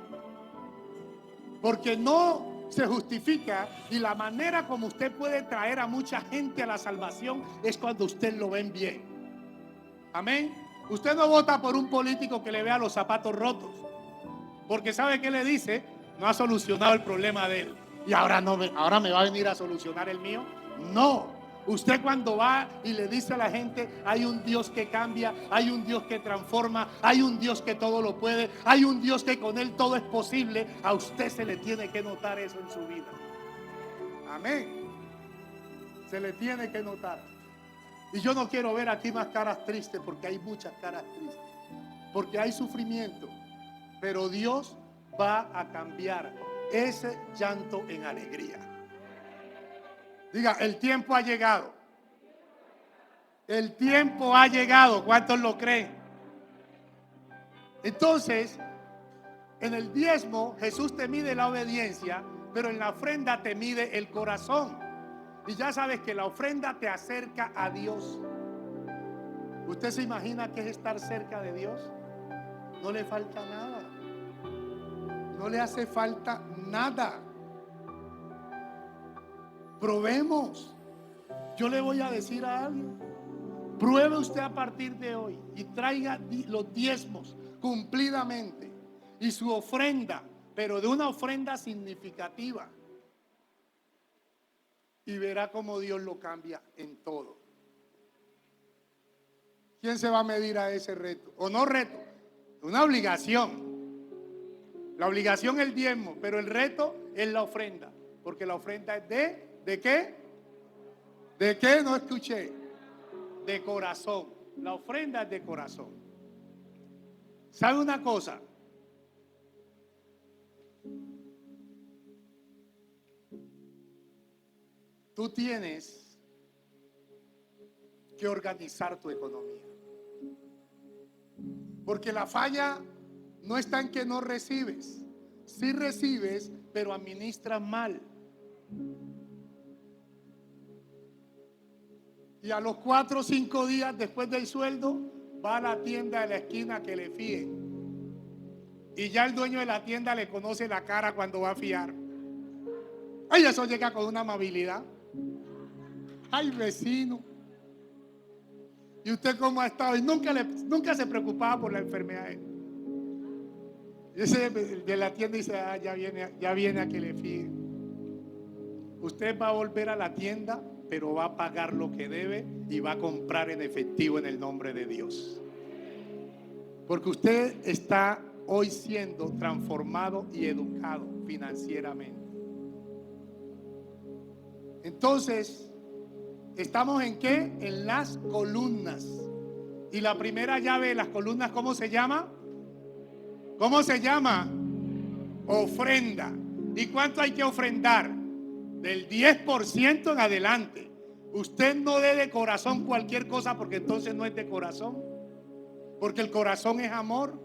Porque no se justifica, y la manera como usted puede traer a mucha gente a la salvación es cuando usted lo ven bien. Amén. Usted no vota por un político que le vea los zapatos rotos, porque sabe que le dice, no ha solucionado el problema de él y ahora me va a venir a solucionar el mío. No. Usted cuando va y le dice a la gente, hay un Dios que cambia, hay un Dios que transforma, hay un Dios que todo lo puede, hay un Dios que con él todo es posible, a usted se le tiene que notar eso en su vida. Amén. Se le tiene que notar. Y yo no quiero ver aquí más caras tristes, porque hay muchas caras tristes, porque hay sufrimiento, pero Dios va a cambiar ese llanto en alegría. Diga, el tiempo ha llegado. El tiempo ha llegado. ¿Cuántos lo creen? Entonces, en el diezmo Jesús te mide la obediencia, pero en la ofrenda te mide el corazón. Y ya sabes que la ofrenda te acerca a Dios. ¿Usted se imagina qué es estar cerca de Dios? No le falta nada. No le hace falta nada. Probemos. Yo le voy a decir a alguien, pruebe usted a partir de hoy y traiga los diezmos cumplidamente y su ofrenda, pero de una ofrenda significativa, y verá cómo Dios lo cambia en todo. ¿Quién se va a medir a ese reto? O no reto, una obligación. La obligación es el diezmo, pero el reto es la ofrenda, porque la ofrenda es ¿de qué? ¿De qué? No escuché. De corazón. La ofrenda es de corazón. ¿Sabe una cosa? tú tienes que organizar tu economía. Porque la falla no está en que no recibes. Sí recibes, pero administras mal. Y a los 4 o 5 días después del sueldo, va a la tienda de la esquina que le fíen. Y ya el dueño de la tienda le conoce la cara cuando va a fiar. Ay, eso llega con una amabilidad. Ay, vecino. ¿Y usted cómo ha estado? Y nunca se preocupaba por la enfermedad. Y ese de la tienda dice, ah, ya viene a que le fíe. Usted va a volver a la tienda, pero va a pagar lo que debe y va a comprar en efectivo en el nombre de Dios. Porque usted está hoy siendo transformado y educado financieramente. Entonces, ¿estamos en qué? En las columnas. Y la primera llave de las columnas, ¿cómo se llama? ¿Cómo se llama? Ofrenda. ¿Y cuánto hay que ofrendar? Del 10% en adelante. Usted no dé de corazón cualquier cosa, porque entonces no es de corazón. Porque el corazón es amor.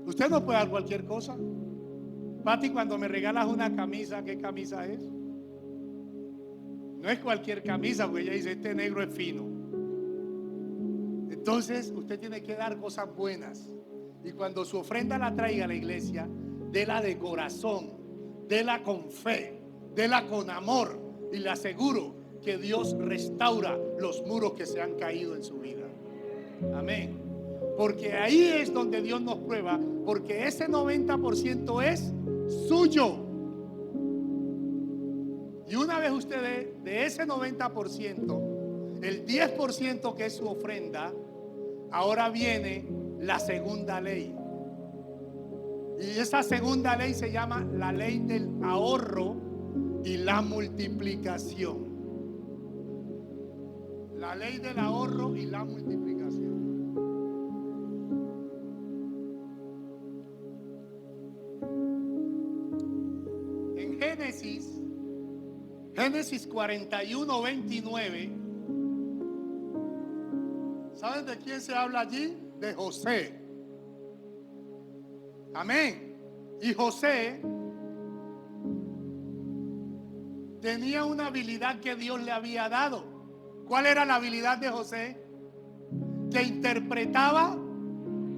Usted no puede dar cualquier cosa. Pati, cuando me regalas una camisa, ¿qué camisa es? No es cualquier camisa, porque ella dice, este negro es fino. Entonces, usted tiene que dar cosas buenas. Y cuando su ofrenda la traiga a la iglesia, déla de corazón, déla con fe, déla con amor. Y le aseguro que Dios restaura los muros que se han caído en su vida. Amén. Porque ahí es donde Dios nos prueba, porque ese 90% es suyo. Y una vez usted de ese 90%, el 10% que es su ofrenda, ahora viene la segunda ley. Y esa segunda ley se llama la ley del ahorro y la multiplicación. La ley del ahorro y la multiplicación. En Génesis 41, 29, ¿saben de quién se habla allí? De José. Amén. Y José tenía una habilidad que Dios le había dado. ¿Cuál era la habilidad de José? Que interpretaba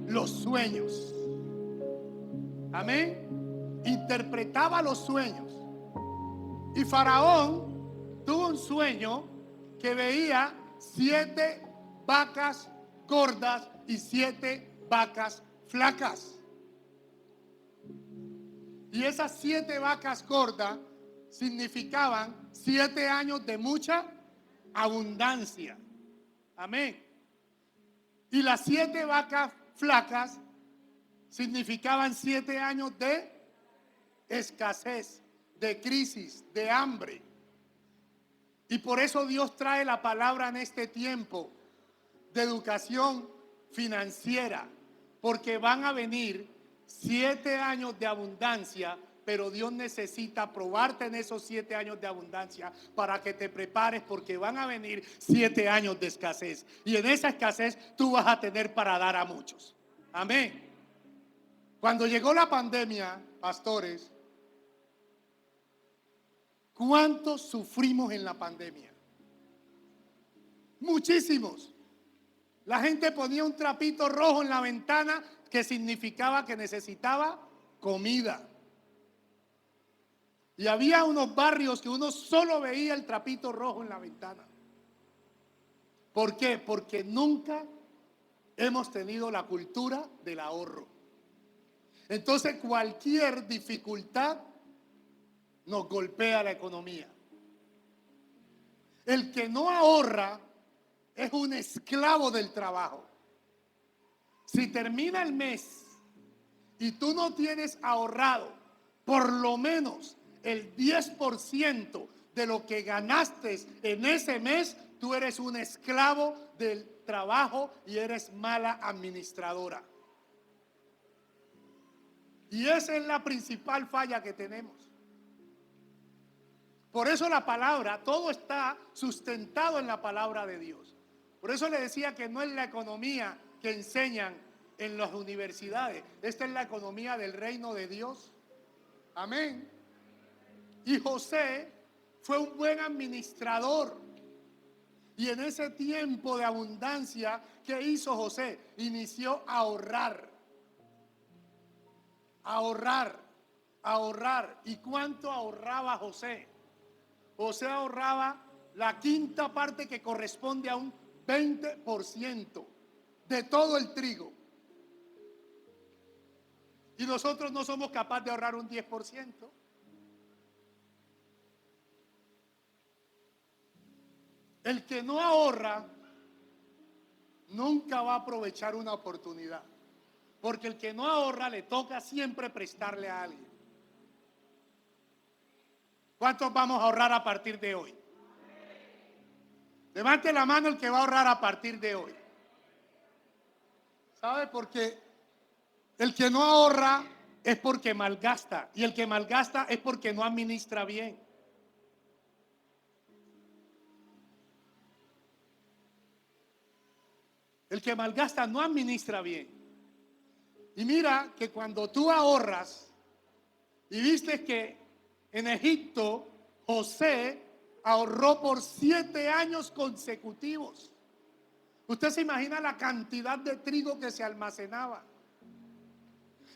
los sueños. Amén. Interpretaba los sueños. Y Faraón tuvo un sueño que veía 7 vacas gordas y 7 vacas flacas. Y esas 7 vacas gordas significaban 7 años de mucha abundancia. Amén. Y las 7 vacas flacas significaban 7 años de escasez, de crisis, de hambre. Y por eso Dios trae la palabra en este tiempo de educación financiera, porque van a venir 7 años de abundancia, pero Dios necesita probarte en esos 7 años de abundancia para que te prepares, porque van a venir 7 años de escasez. Y en esa escasez tú vas a tener para dar a muchos. Amén. Cuando llegó la pandemia, pastores, ¿cuántos sufrimos en la pandemia? Muchísimos. La gente ponía un trapito rojo en la ventana que significaba que necesitaba comida. Y había unos barrios que uno solo veía el trapito rojo en la ventana. ¿Por qué? Porque nunca hemos tenido la cultura del ahorro. Entonces cualquier dificultad nos golpea la economía. El que no ahorra es un esclavo del trabajo. Si termina el mes y tú no tienes ahorrado por lo menos el 10% de lo que ganaste en ese mes, tú eres un esclavo del trabajo y eres mala administradora. Y esa es la principal falla que tenemos. Por eso la palabra, todo está sustentado en la palabra de Dios. Por eso le decía que no es la economía que enseñan en las universidades. Esta es la economía del reino de Dios. Amén. Y José fue un buen administrador. Y en ese tiempo de abundancia, ¿qué hizo José? Inició a ahorrar. Ahorrar, ahorrar. ¿Y cuánto ahorraba José? José ahorraba la quinta parte, que corresponde a un 20% de todo el trigo. Y nosotros no somos capaces de ahorrar un 10%. El que no ahorra nunca va a aprovechar una oportunidad. Porque el que no ahorra le toca siempre prestarle a alguien. ¿Cuántos vamos a ahorrar a partir de hoy? Levante la mano el que va a ahorrar a partir de hoy. ¿Sabe? Porque el que no ahorra es porque malgasta. Y el que malgasta es porque no administra bien. El que malgasta no administra bien. Y mira que cuando tú ahorras, y viste que en Egipto José ahorró por 7 años consecutivos. Usted se imagina la cantidad de trigo que se almacenaba.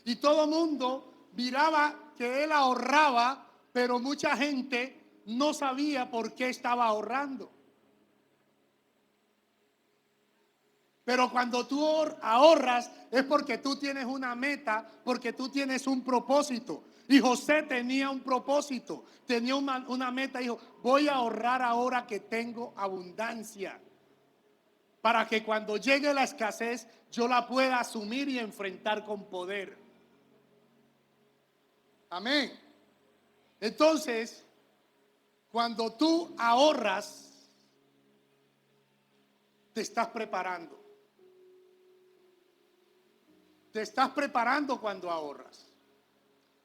Y todo el mundo miraba que él ahorraba, pero mucha gente no sabía por qué estaba ahorrando. Pero cuando tú ahorras es porque tú tienes una meta, porque tú tienes un propósito. Y José tenía un propósito, tenía una meta. Dijo, voy a ahorrar ahora que tengo abundancia, para que cuando llegue la escasez yo la pueda asumir y enfrentar con poder. Amén. Entonces, cuando tú ahorras, te estás preparando. Te estás preparando cuando ahorras.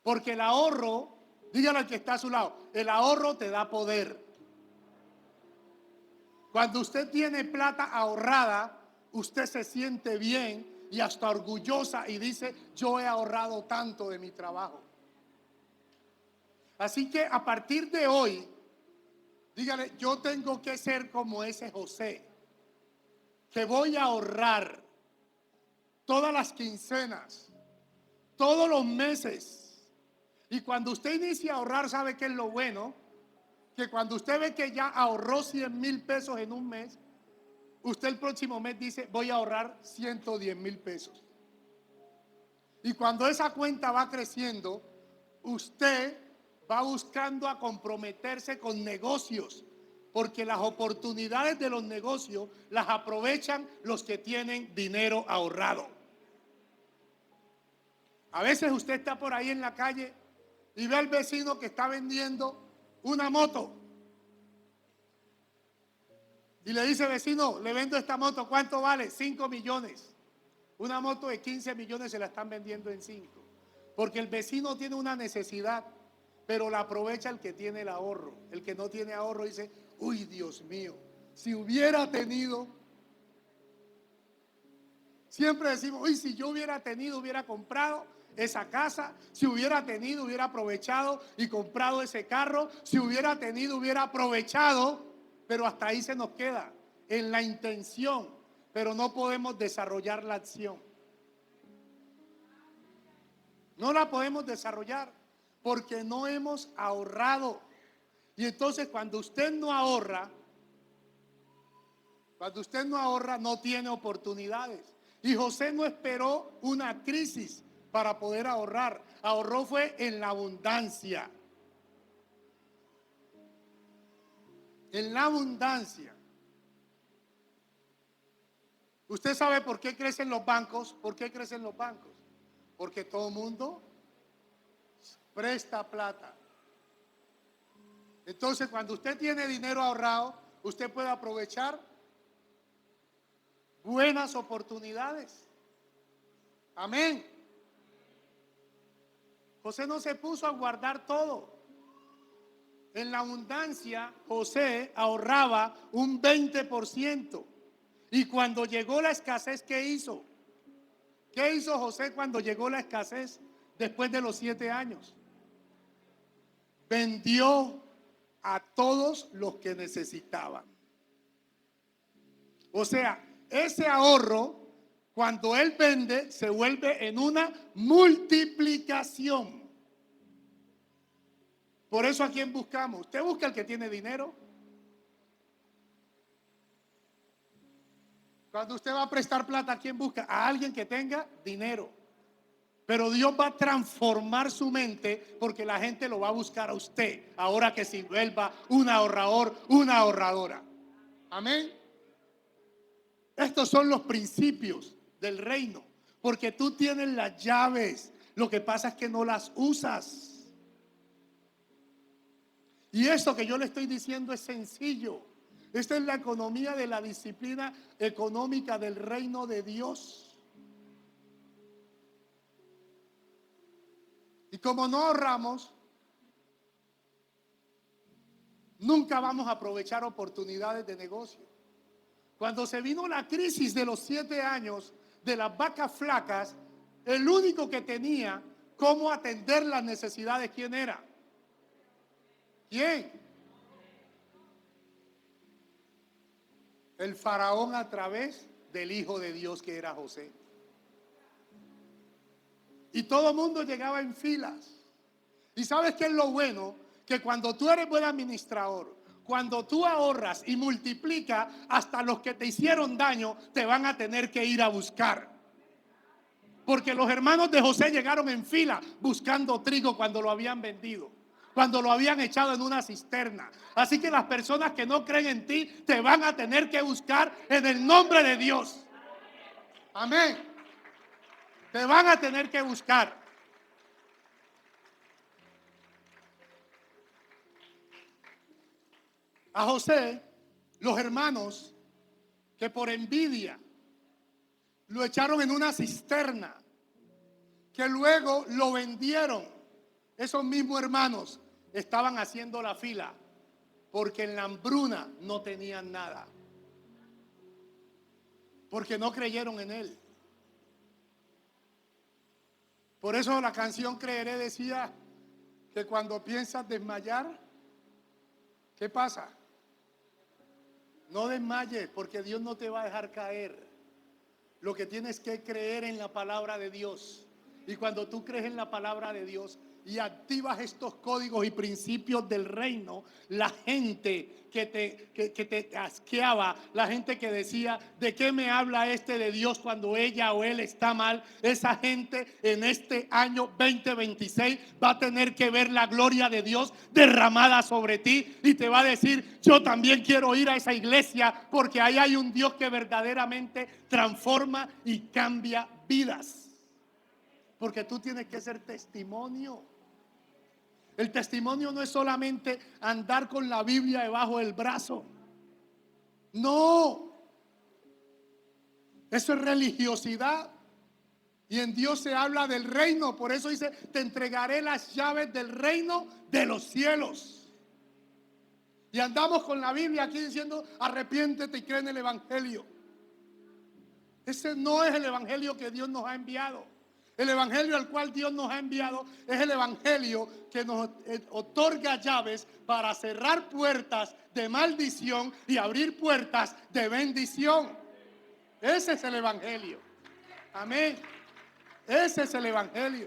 Porque el ahorro, dígale al que está a su lado, el ahorro te da poder. Cuando usted tiene plata ahorrada, usted se siente bien y hasta orgullosa y dice, yo he ahorrado tanto de mi trabajo. Así que a partir de hoy, dígale, yo tengo que ser como ese José, que voy a ahorrar todas las quincenas, todos los meses. Y cuando usted inicia a ahorrar, ¿sabe qué es lo bueno? Que cuando usted ve que ya ahorró 100,000 pesos en un mes, usted el próximo mes dice, voy a ahorrar 110,000 pesos. Y cuando esa cuenta va creciendo, usted va buscando a comprometerse con negocios, porque las oportunidades de los negocios las aprovechan los que tienen dinero ahorrado. A veces usted está por ahí en la calle y ve al vecino que está vendiendo una moto. Y le dice, vecino, le vendo esta moto, ¿cuánto vale? 5 millones. Una moto de 15 millones se la están vendiendo en 5. Porque el vecino tiene una necesidad, pero la aprovecha el que tiene el ahorro. El que no tiene ahorro dice, uy, Dios mío, si hubiera tenido. Siempre decimos, uy, si yo hubiera tenido, hubiera comprado esa casa. Si hubiera tenido, hubiera aprovechado y comprado ese carro. Si hubiera tenido, hubiera aprovechado. Pero hasta ahí se nos queda, en la intención, pero no podemos desarrollar la acción. No la podemos desarrollar porque no hemos ahorrado. Y entonces cuando usted no ahorra, no tiene oportunidades. Y José no esperó una crisis para poder ahorrar. Ahorró fue en la abundancia. En la abundancia. ¿Usted sabe por qué crecen los bancos? ¿Por qué crecen los bancos? Porque todo el mundo presta plata. Entonces, cuando usted tiene dinero ahorrado, usted puede aprovechar buenas oportunidades. Amén. José no se puso a guardar todo. En la abundancia, José ahorraba un 20%. Y cuando llegó la escasez, ¿qué hizo? ¿Qué hizo José cuando llegó la escasez después de los 7 años? Vendió a todos los que necesitaban. O sea, ese ahorro, cuando él vende, se vuelve en una multiplicación. Por eso, ¿a quién buscamos? ¿Usted busca al que tiene dinero? Cuando usted va a prestar plata, ¿a quién busca? A alguien que tenga dinero. Pero Dios va a transformar su mente porque la gente lo va a buscar a usted ahora que se vuelva un ahorrador, una ahorradora. Amén. Estos son los principios del reino, porque tú tienes las llaves. Lo que pasa es que no las usas. Y esto que yo le estoy diciendo es sencillo. Esta es la economía de la disciplina económica del reino de Dios. Y como no ahorramos, nunca vamos a aprovechar oportunidades de negocio. Cuando se vino la crisis de los 7 años de las vacas flacas, el único que tenía cómo atender las necesidades, ¿quién era? ¿Quién? El faraón, a través del Hijo de Dios, que era José. Y todo el mundo llegaba en filas. ¿Y sabes qué es lo bueno? Que cuando tú eres buen administrador, cuando tú ahorras y multiplicas, hasta los que te hicieron daño te van a tener que ir a buscar. Porque los hermanos de José llegaron en fila buscando trigo cuando lo habían vendido, cuando lo habían echado en una cisterna. Así que las personas que no creen en ti te van a tener que buscar en el nombre de Dios. Amén. Te van a tener que buscar. A José, los hermanos que por envidia lo echaron en una cisterna, que luego lo vendieron, esos mismos hermanos estaban haciendo la fila porque en la hambruna no tenían nada, porque no creyeron en él. Por eso la canción Creeré decía que cuando piensas desmayar, ¿qué pasa? No desmayes, porque Dios no te va a dejar caer. Lo que tienes que creer en la palabra de Dios. Y cuando tú crees en la palabra de Dios y activas estos códigos y principios del reino, la gente que te asqueaba, la gente que decía, ¿de qué me habla este de Dios cuando ella o él está mal? Esa gente en este año 2026 va a tener que ver la gloria de Dios derramada sobre ti y te va a decir, yo también quiero ir a esa iglesia porque ahí hay un Dios que verdaderamente transforma y cambia vidas. Porque tú tienes que ser testimonio. El testimonio no es solamente andar con la Biblia debajo del brazo. No. Eso es religiosidad. Y en Dios se habla del reino. Por eso dice, te entregaré las llaves del reino de los cielos. Y andamos con la Biblia aquí diciendo, arrepiéntete y cree en el evangelio. Ese no es el evangelio que Dios nos ha enviado. El evangelio al cual Dios nos ha enviado es el evangelio que nos otorga llaves para cerrar puertas de maldición y abrir puertas de bendición. Ese es el evangelio. Amén. Ese es el evangelio.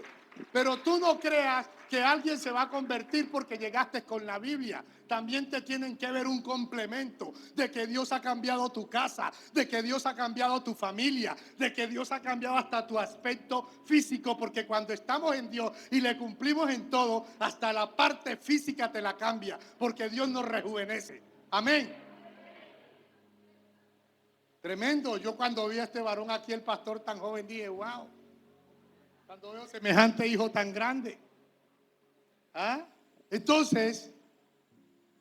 Pero tú no creas que alguien se va a convertir porque llegaste con la Biblia. También te tienen que ver un complemento de que Dios ha cambiado tu casa, de que Dios ha cambiado tu familia, de que Dios ha cambiado hasta tu aspecto físico, porque cuando estamos en Dios y le cumplimos en todo, hasta la parte física te la cambia, porque Dios nos rejuvenece. Amén. Tremendo. Yo cuando vi a este varón aquí, el pastor tan joven, dije, wow. Cuando veo semejante hijo tan grande. ¿Ah? Entonces,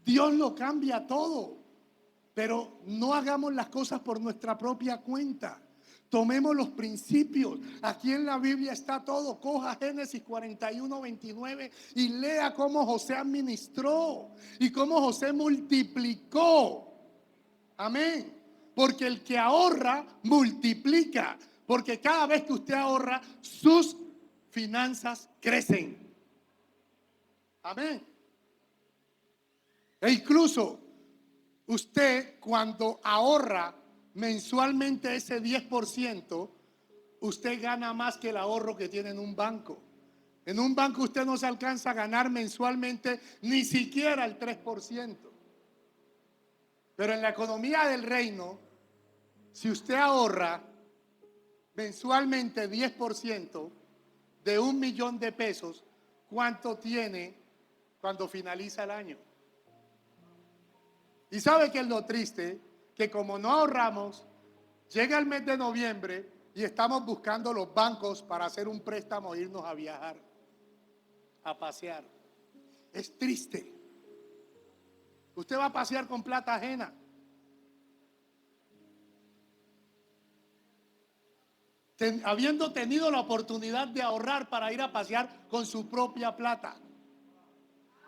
Dios lo cambia todo, pero no hagamos las cosas por nuestra propia cuenta. Tomemos los principios. Aquí en la Biblia está todo. Coja Génesis 41, 29 y lea cómo José administró y cómo José multiplicó. Amén. Porque el que ahorra, multiplica. Porque cada vez que usted ahorra, sus finanzas crecen. Amén. E incluso usted cuando ahorra mensualmente ese 10%, usted gana más que el ahorro que tiene en un banco. En un banco usted no se alcanza a ganar mensualmente ni siquiera el 3%. Pero en la economía del reino, si usted ahorra mensualmente 10% de 1.000.000 de pesos, ¿cuánto tiene cuando finaliza el año? Y sabe que es lo triste, que como no ahorramos, llega el mes de noviembre y estamos buscando los bancos para hacer un préstamo e irnos a viajar, a pasear. Es triste. Usted va a pasear con plata ajena. Habiendo tenido la oportunidad de ahorrar para ir a pasear con su propia plata.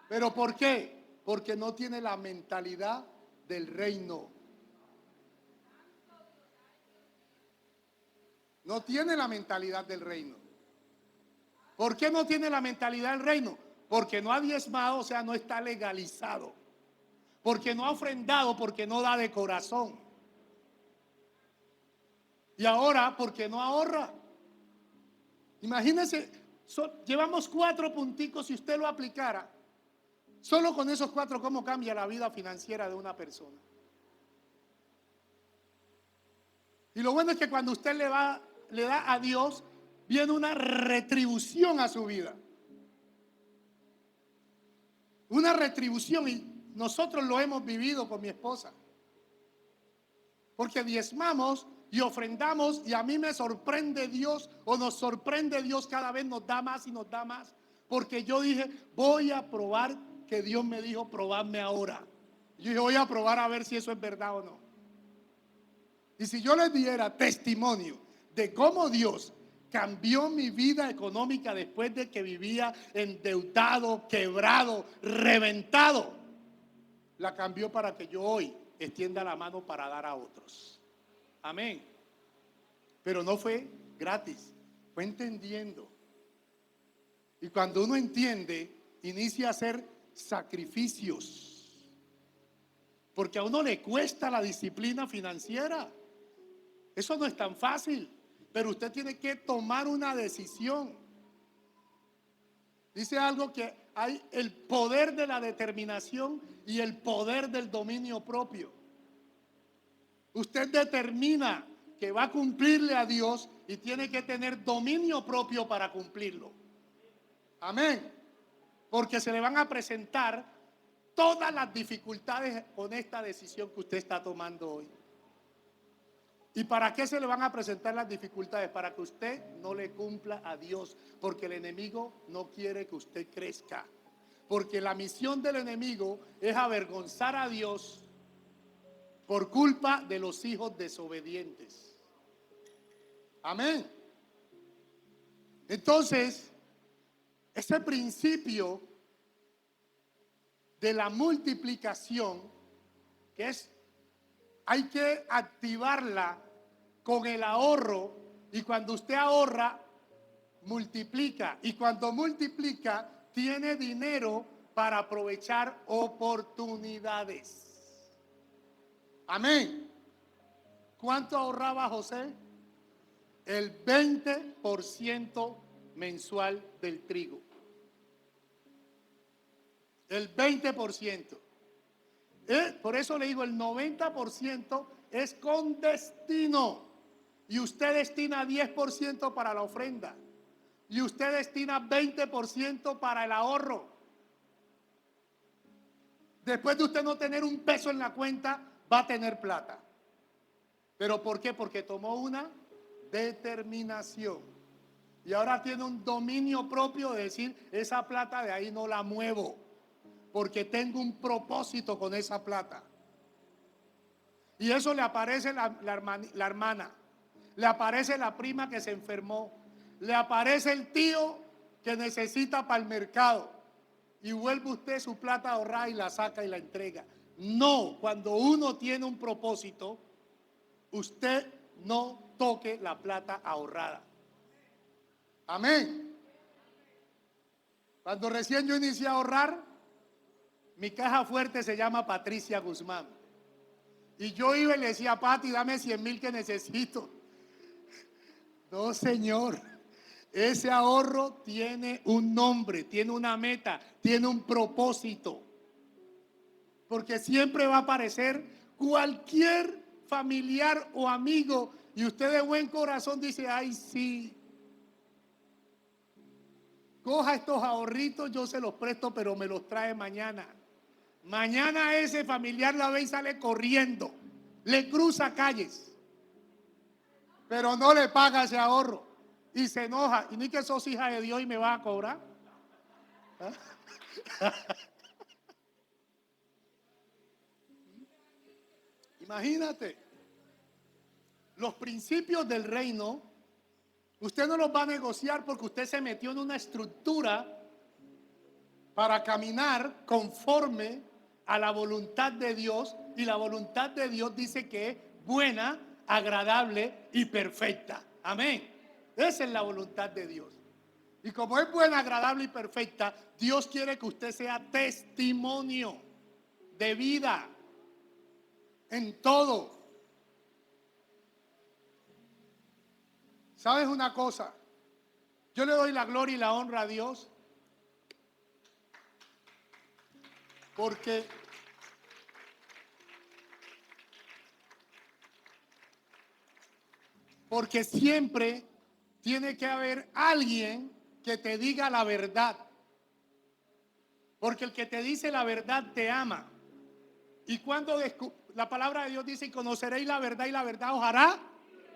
¿Pero por qué? Porque no tiene la mentalidad del reino. No tiene la mentalidad del reino. ¿Por qué no tiene la mentalidad del reino? Porque no ha diezmado, o sea, no está legalizado. Porque no ha ofrendado, porque no da de corazón. Y ahora, porque no ahorra. Imagínense, llevamos 4 punticos, si usted lo aplicara, solo con esos 4, ¿cómo cambia la vida financiera de una persona? Y lo bueno es que cuando usted le da a Dios, viene una retribución a su vida. Una retribución, y nosotros lo hemos vivido con mi esposa. Porque diezmamos y ofrendamos, y a mí me sorprende Dios, o nos sorprende Dios, cada vez nos da más y nos da más. Porque yo dije, voy a probar, que Dios me dijo, probadme ahora. Yo dije, voy a probar a ver si eso es verdad o no. Y si yo les diera testimonio de cómo Dios cambió mi vida económica después de que vivía endeudado, quebrado, reventado, la cambió para que yo hoy extienda la mano para dar a otros. Amén. Pero no fue gratis, fue entendiendo. Y cuando uno entiende, inicia a hacer sacrificios. Porque a uno le cuesta la disciplina financiera. Eso no es tan fácil, pero usted tiene que tomar una decisión. Dice algo que hay el poder de la determinación y el poder del dominio propio. Usted determina que va a cumplirle a Dios y tiene que tener dominio propio para cumplirlo. Amén. Porque se le van a presentar todas las dificultades con esta decisión que usted está tomando hoy. ¿Y para qué se le van a presentar las dificultades? Para que usted no le cumpla a Dios, porque el enemigo no quiere que usted crezca. Porque la misión del enemigo es avergonzar a Dios por culpa de los hijos desobedientes. Amén. Entonces, ese principio de la multiplicación, que es, hay que activarla con el ahorro, y cuando usted ahorra, multiplica, y cuando multiplica, tiene dinero para aprovechar oportunidades. Amén. ¿Cuánto ahorraba José? El 20% mensual del trigo. El 20%. Por eso le digo, el 90% es con destino. Y usted destina 10% para la ofrenda. Y usted destina 20% para el ahorro. Después de usted no tener un peso en la cuenta, va a tener plata. ¿Pero por qué? Porque tomó una determinación. Y ahora tiene un dominio propio de decir, esa plata de ahí no la muevo, porque tengo un propósito con esa plata. Y eso le aparece la hermana. le aparece la prima que se enfermó, le aparece el tío que necesita para el mercado y vuelve usted su plata ahorrada y la saca y la entrega. No, cuando uno tiene un propósito, usted no toque la plata ahorrada. Amén. Cuando recién yo inicié a ahorrar, mi caja fuerte se llama Patricia Guzmán. Y yo iba y le decía, Pati, dame 100,000 que necesito. No, señor. Ese ahorro tiene un nombre, tiene una meta, tiene un propósito. Porque siempre va a aparecer cualquier familiar o amigo y usted de buen corazón dice, ay, sí. Coja estos ahorritos, yo se los presto, pero me los trae mañana. Mañana ese familiar la ve y sale corriendo, le cruza calles, pero no le paga ese ahorro y se enoja. Y ni que sos hija de Dios y me va a cobrar. ¿Ah? Imagínate, los principios del reino, usted no los va a negociar porque usted se metió en una estructura para caminar conforme a la voluntad de Dios, y la voluntad de Dios dice que es buena, agradable y perfecta. Amén. Esa es la voluntad de Dios. Y como es buena, agradable y perfecta, Dios quiere que usted sea testimonio de vida en todo. ¿Sabes una cosa? Yo le doy la gloria y la honra a Dios porque siempre tiene que haber alguien que te diga la verdad. Porque el que te dice la verdad te ama. Y cuando la palabra de Dios dice, y conoceréis la verdad y la verdad os hará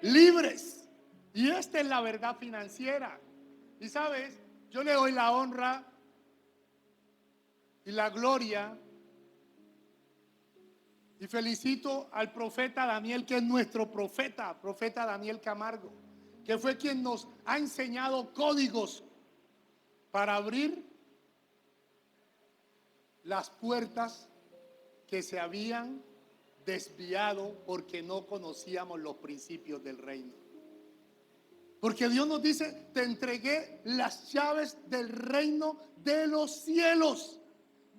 libres. Y esta es la verdad financiera. Y sabes, yo le doy la honra y la gloria y felicito al profeta Daniel, que es nuestro profeta Daniel Camargo, que fue quien nos ha enseñado códigos para abrir las puertas que se habían desviado porque no conocíamos los principios del reino. Porque Dios nos dice, te entregué las llaves del reino de los cielos.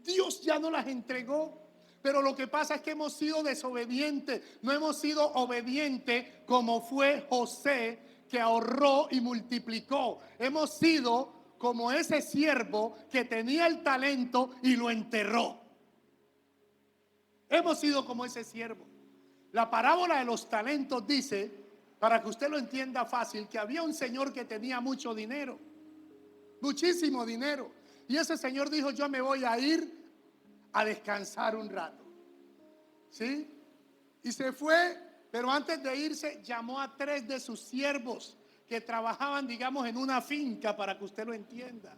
Dios ya no las entregó. Pero lo que pasa es que hemos sido desobedientes. No hemos sido obedientes como fue José, que ahorró y multiplicó. Hemos sido como ese siervo que tenía el talento y lo enterró. Hemos sido como ese siervo. La parábola de los talentos dice, para que usted lo entienda fácil, que había un señor que tenía mucho dinero, muchísimo dinero. Y ese señor dijo, yo me voy a ir a descansar un rato. ¿Sí? Y se fue, pero antes de irse llamó a 3 de sus siervos que trabajaban, digamos, en una finca, para que usted lo entienda.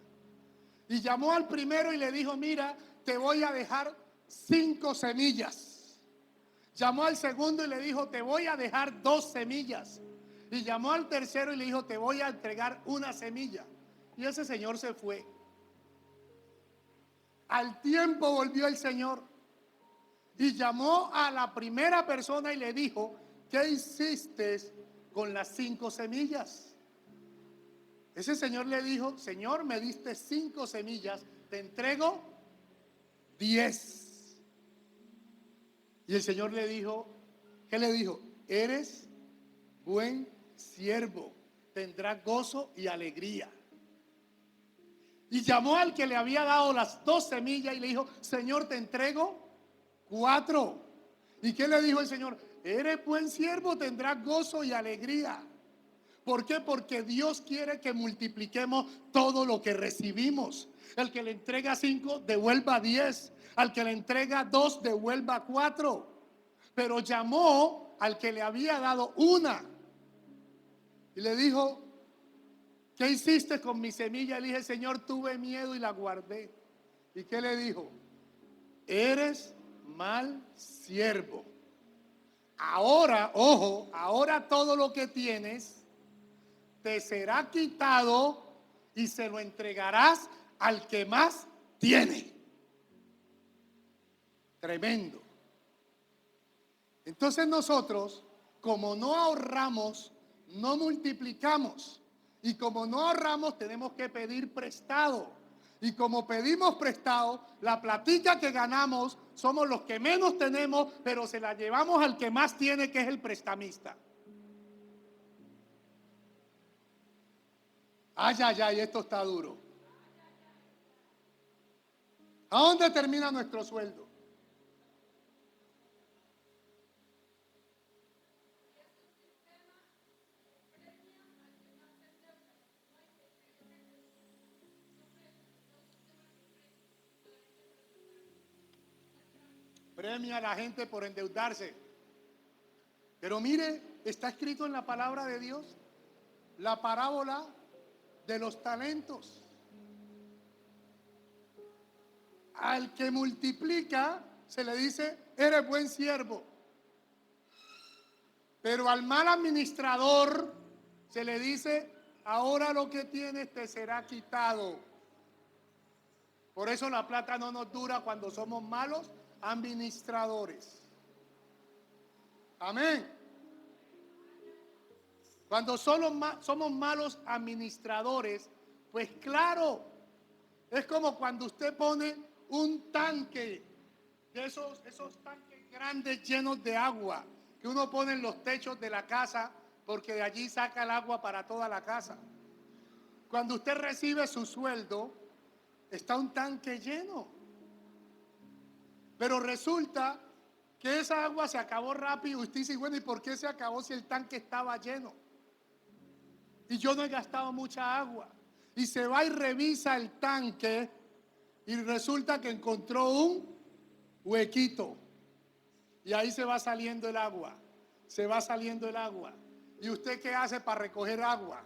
Y llamó al primero y le dijo, mira, te voy a dejar 5 semillas. Llamó al segundo y le dijo, te voy a dejar 2 semillas. Y llamó al tercero y le dijo, te voy a entregar 1 semilla. Y ese señor se fue. Al tiempo volvió el Señor y llamó a la primera persona y le dijo, ¿qué hiciste con las 5 semillas? Ese señor le dijo, Señor, me diste 5 semillas, te entrego 10. Y el Señor le dijo, ¿qué le dijo? Eres buen siervo, tendrás gozo y alegría. Y llamó al que le había dado las 2 semillas y le dijo, Señor, te entrego 4. ¿Y qué le dijo el Señor? Eres buen siervo, tendrás gozo y alegría. ¿Por qué? Porque Dios quiere que multipliquemos todo lo que recibimos. El que le entrega 5, devuelva 10. Al que le entrega 2, devuelva 4. Pero llamó al que le había dado 1 y le dijo, ¿qué hiciste con mi semilla? Le dije, Señor, tuve miedo y la guardé. ¿Y qué le dijo? Eres mal siervo. Ahora, ojo, ahora todo lo que tienes te será quitado y se lo entregarás al que más tiene. Tremendo. Entonces nosotros, como no ahorramos, no multiplicamos. Y como no ahorramos, tenemos que pedir prestado. Y como pedimos prestado, la platica que ganamos somos los que menos tenemos, pero se la llevamos al que más tiene, que es el prestamista. Ay, ay, ay, esto está duro. ¿A dónde termina nuestro sueldo? Premia a la gente por endeudarse. Pero mire, está escrito en la palabra de Dios la parábola de los talentos. Al que multiplica se le dice, eres buen siervo. Pero al mal administrador se le dice, ahora lo que tienes te será quitado. Por eso la plata no nos dura cuando somos malos administradores. Amén. Cuando somos malos administradores, pues claro, es como cuando usted pone un tanque, de esos tanques grandes llenos de agua, que uno pone en los techos de la casa, porque de allí saca el agua para toda la casa. Cuando usted recibe su sueldo, está un tanque lleno. Pero resulta que esa agua se acabó rápido. Usted dice, bueno, ¿y por qué se acabó si el tanque estaba lleno? Y yo no he gastado mucha agua. Y se va y revisa el tanque y resulta que encontró un huequito. Y ahí se va saliendo el agua. Se va saliendo el agua. ¿Y usted qué hace para recoger agua?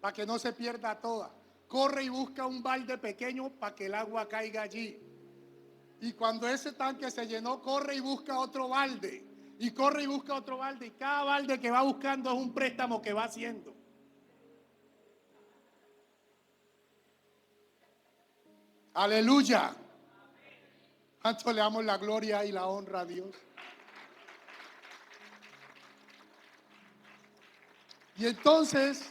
Para que no se pierda toda. Corre y busca un balde pequeño para que el agua caiga allí. Y cuando ese tanque se llenó, corre y busca otro balde. Y corre y busca otro balde. Y cada balde que va buscando es un préstamo que va haciendo. Aleluya. ¿Cuánto le damos la gloria y la honra a Dios? Y entonces,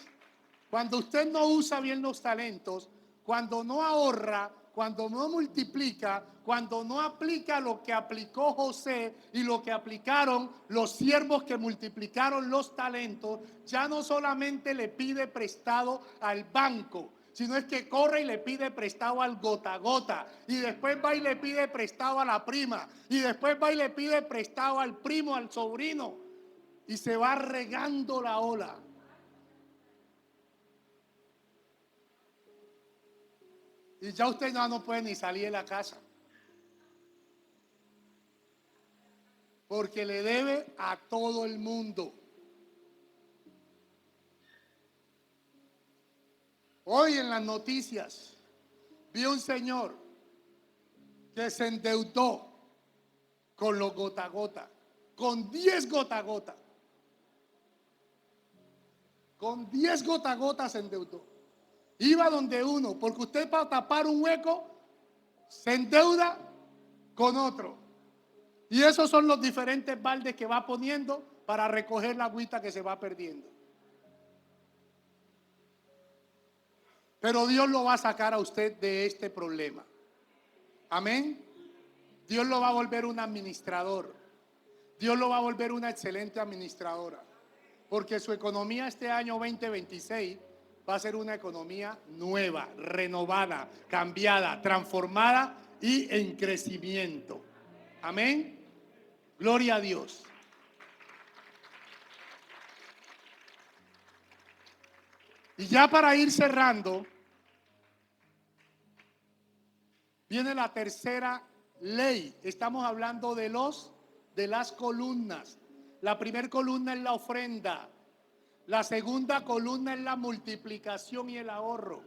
cuando usted no usa bien los talentos, cuando no ahorra, cuando no multiplica, cuando no aplica lo que aplicó José y lo que aplicaron los siervos que multiplicaron los talentos, ya no solamente le pide prestado al banco, sino es que corre y le pide prestado al gota a gota, y después va y le pide prestado a la prima, y después va y le pide prestado al primo, al sobrino, y se va regando la ola. Y ya usted no puede ni salir de la casa. Porque le debe a todo el mundo. Hoy en las noticias vi un señor que se endeudó con los gota a gota, con 10 gota a gota. Con 10 gota a gota se endeudó. Iba donde uno, porque usted para tapar un hueco se endeuda con otro. Y esos son los diferentes baldes que va poniendo para recoger la agüita que se va perdiendo. Pero Dios lo va a sacar a usted de este problema. Amén. Dios lo va a volver un administrador. Dios lo va a volver una excelente administradora. Porque su economía este año 2026 va a ser una economía nueva, renovada, cambiada, transformada y en crecimiento. Amén. Gloria a Dios. Y ya para ir cerrando, viene la tercera ley. Estamos hablando de las columnas. La primera columna es la ofrenda. La segunda columna es la multiplicación y el ahorro.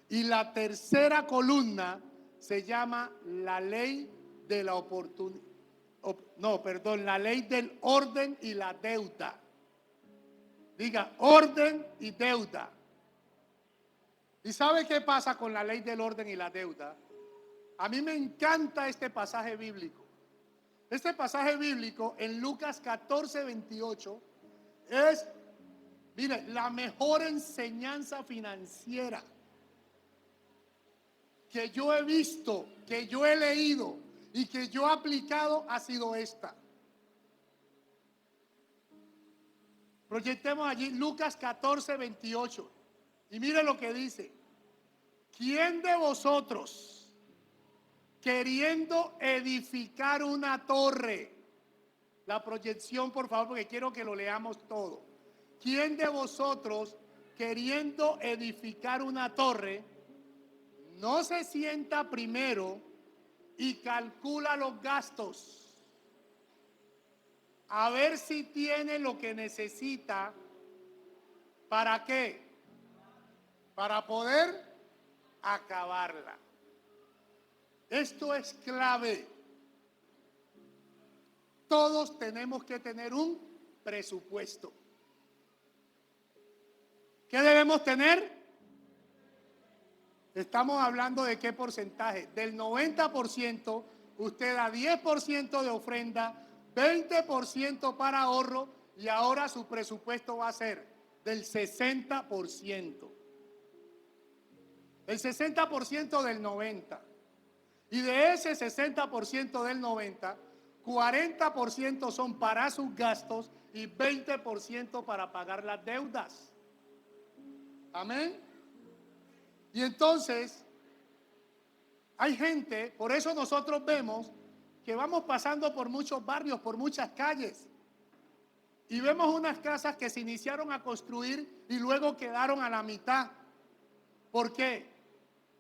Y la tercera columna se llama la ley de la oportunidad. No, perdón, la ley del orden y la deuda. Diga, orden y deuda. ¿Y sabe qué pasa con la ley del orden y la deuda? A mí me encanta este pasaje bíblico. Este pasaje bíblico en Lucas 14, 28 es, mire, la mejor enseñanza financiera que yo he visto, que yo he leído y que yo he aplicado ha sido esta. Proyectemos allí Lucas 14, 28. Y mire lo que dice. ¿Quién de vosotros, queriendo edificar una torre? La proyección, por favor, porque quiero que lo leamos todo. ¿Quién de vosotros, queriendo edificar una torre, no se sienta primero y calcula los gastos? A ver si tiene lo que necesita. ¿Para qué? Para poder acabarla. Esto es clave. Todos tenemos que tener un presupuesto. ¿Qué debemos tener? Estamos hablando de qué porcentaje. Del 90%, usted da 10% de ofrenda, 20% para ahorro y ahora su presupuesto va a ser del 60%. El 60% del 90%. Y de ese 60% del 90%, 40% son para sus gastos y 20% para pagar las deudas. Amén. Y entonces, hay gente, por eso nosotros vemos que vamos pasando por muchos barrios, por muchas calles, y vemos unas casas que se iniciaron a construir y luego quedaron a la mitad. ¿Por qué?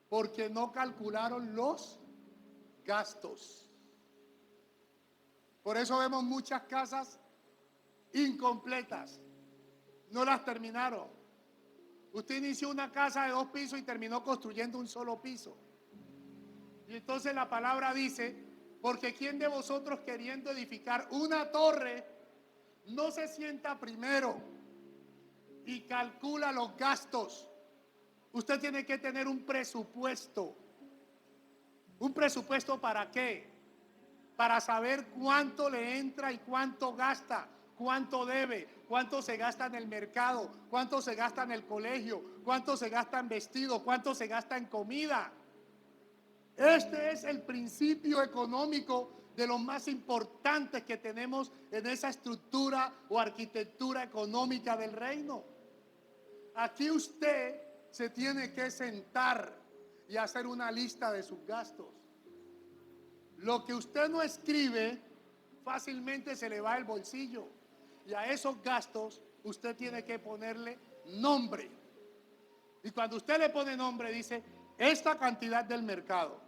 Porque no calcularon los gastos. Por eso vemos muchas casas incompletas, no las terminaron. Usted inició una casa de 2 pisos y terminó construyendo un solo piso. Y entonces la palabra dice, porque ¿quién de vosotros queriendo edificar una torre no se sienta primero y calcula los gastos? Usted tiene que tener un presupuesto. ¿Un presupuesto para qué? Para saber cuánto le entra y cuánto gasta, cuánto debe, cuánto se gasta en el mercado, cuánto se gasta en el colegio, cuánto se gasta en vestido, cuánto se gasta en comida. Este es el principio económico de los más importantes que tenemos en esa estructura o arquitectura económica del reino. Aquí usted se tiene que sentar y hacer una lista de sus gastos. Lo que usted no escribe fácilmente se le va al bolsillo. Y a esos gastos usted tiene que ponerle nombre. Y cuando usted le pone nombre dice, esta cantidad del mercado,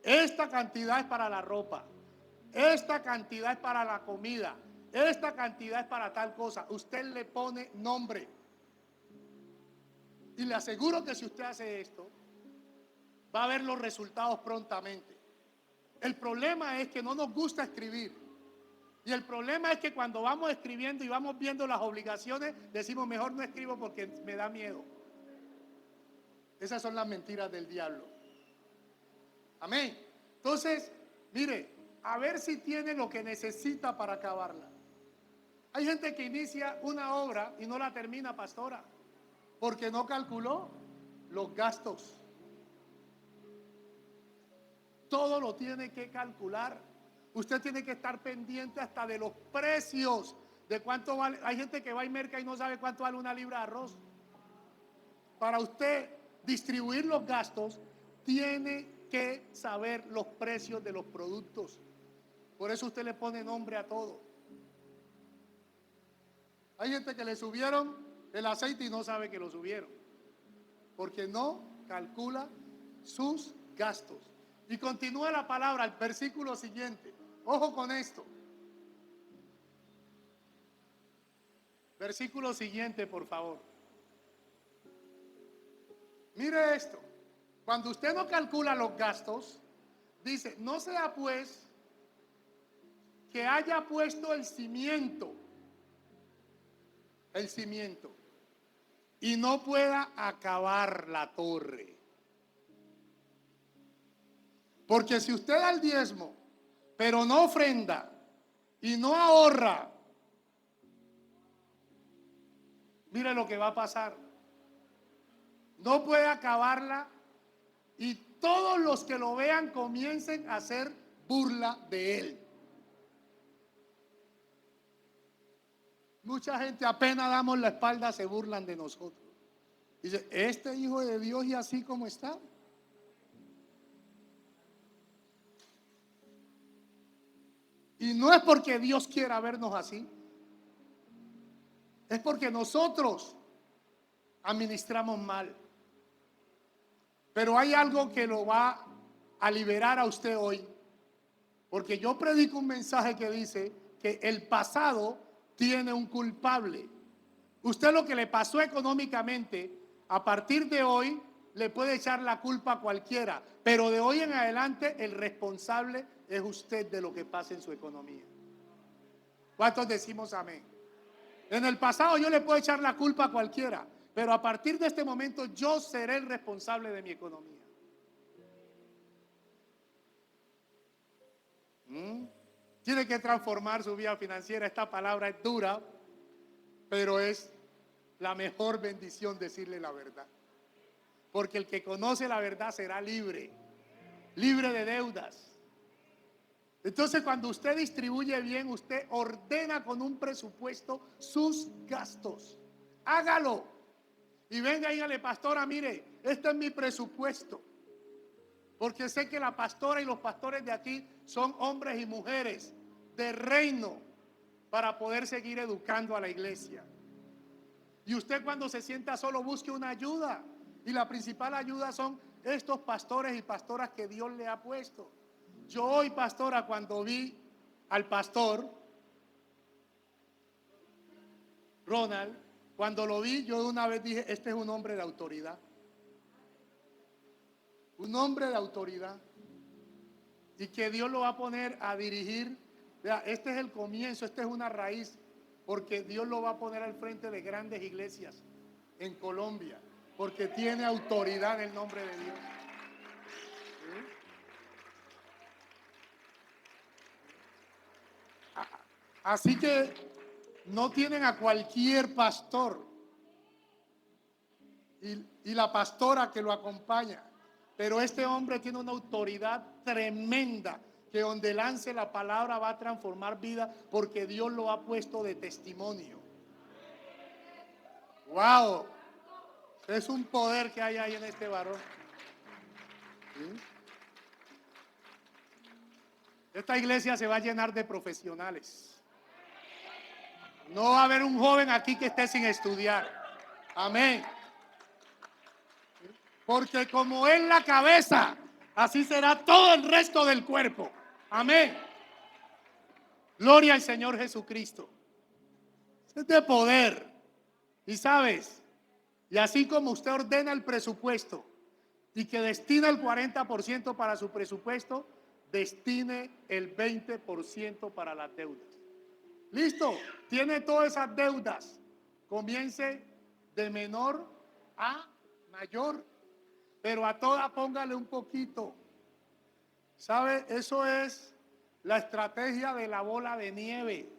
esta cantidad es para la ropa, esta cantidad es para la comida, esta cantidad es para tal cosa. Usted le pone nombre. Y le aseguro que si usted hace esto, va a ver los resultados prontamente. El problema es que no nos gusta escribir. Y el problema es que cuando vamos escribiendo y vamos viendo las obligaciones, decimos, mejor no escribo porque me da miedo. Esas son las mentiras del diablo. Amén. Entonces, mire, a ver si tiene lo que necesita para acabarla. Hay gente que inicia una obra y no la termina, pastora, porque no calculó los gastos. Todo lo tiene que calcular. Usted tiene que estar pendiente hasta de los precios, de cuánto vale. Hay gente que va y merca y no sabe cuánto vale una libra de arroz. Para usted distribuir los gastos, tiene que saber los precios de los productos. Por eso usted le pone nombre a todo. Hay gente que le subieron el aceite y no sabe que lo subieron, porque no calcula sus gastos. Y continúa la palabra, el versículo siguiente. Ojo con esto. Versículo siguiente, por favor. Mire esto. Cuando usted no calcula los gastos, dice, no sea pues que haya puesto el cimiento, y no pueda acabar la torre. Porque si usted da el diezmo, pero no ofrenda y no ahorra, mire lo que va a pasar. No puede acabarla y todos los que lo vean comiencen a hacer burla de él. Mucha gente apenas damos la espalda se burlan de nosotros. Dice, este hijo de Dios y así como está. Y no es porque Dios quiera vernos así. Es porque nosotros administramos mal. Pero hay algo que lo va a liberar a usted hoy. Porque yo predico un mensaje que dice que el pasado tiene un culpable. Usted lo que le pasó económicamente, a partir de hoy le puede echar la culpa a cualquiera, pero de hoy en adelante el responsable es usted de lo que pasa en su economía. ¿Cuántos decimos amén? En el pasado yo le puedo echar la culpa a cualquiera, pero a partir de este momento yo seré el responsable de mi economía. Tiene que transformar su vida financiera. Esta palabra es dura, pero es la mejor bendición decirle la verdad. Porque el que conoce la verdad será libre, libre de deudas. Entonces, cuando usted distribuye bien, usted ordena con un presupuesto sus gastos. Hágalo. Y venga y dígale, pastora, mire, este es mi presupuesto. Porque sé que la pastora y los pastores de aquí son hombres y mujeres de reino para poder seguir educando a la iglesia. Y usted cuando se sienta solo busque una ayuda. Y la principal ayuda son estos pastores y pastoras que Dios le ha puesto. Yo hoy, pastora, cuando vi al pastor Ronald, cuando lo vi, yo de una vez dije, este es un hombre de autoridad. Un hombre de autoridad. Y que Dios lo va a poner a dirigir. Vea, este es el comienzo, esta es una raíz. Porque Dios lo va a poner al frente de grandes iglesias en Colombia. Porque tiene autoridad en el nombre de Dios. ¿Sí? Así que no tienen a cualquier pastor y la pastora que lo acompaña, pero este hombre tiene una autoridad tremenda que donde lance la palabra va a transformar vida porque Dios lo ha puesto de testimonio. ¡Wow! Es un poder que hay ahí en este varón. ¿Sí? Esta iglesia se va a llenar de profesionales. No va a haber un joven aquí que esté sin estudiar. Amén. Porque como es la cabeza, así será todo el resto del cuerpo. Amén. Gloria al Señor Jesucristo. Es de poder. Y sabes, y así como usted ordena el presupuesto y que destina el 40% para su presupuesto, destine el 20% para las deudas. Listo, tiene todas esas deudas. Comience de menor a mayor, pero a todas póngale un poquito. ¿Sabe? Eso es la estrategia de la bola de nieve.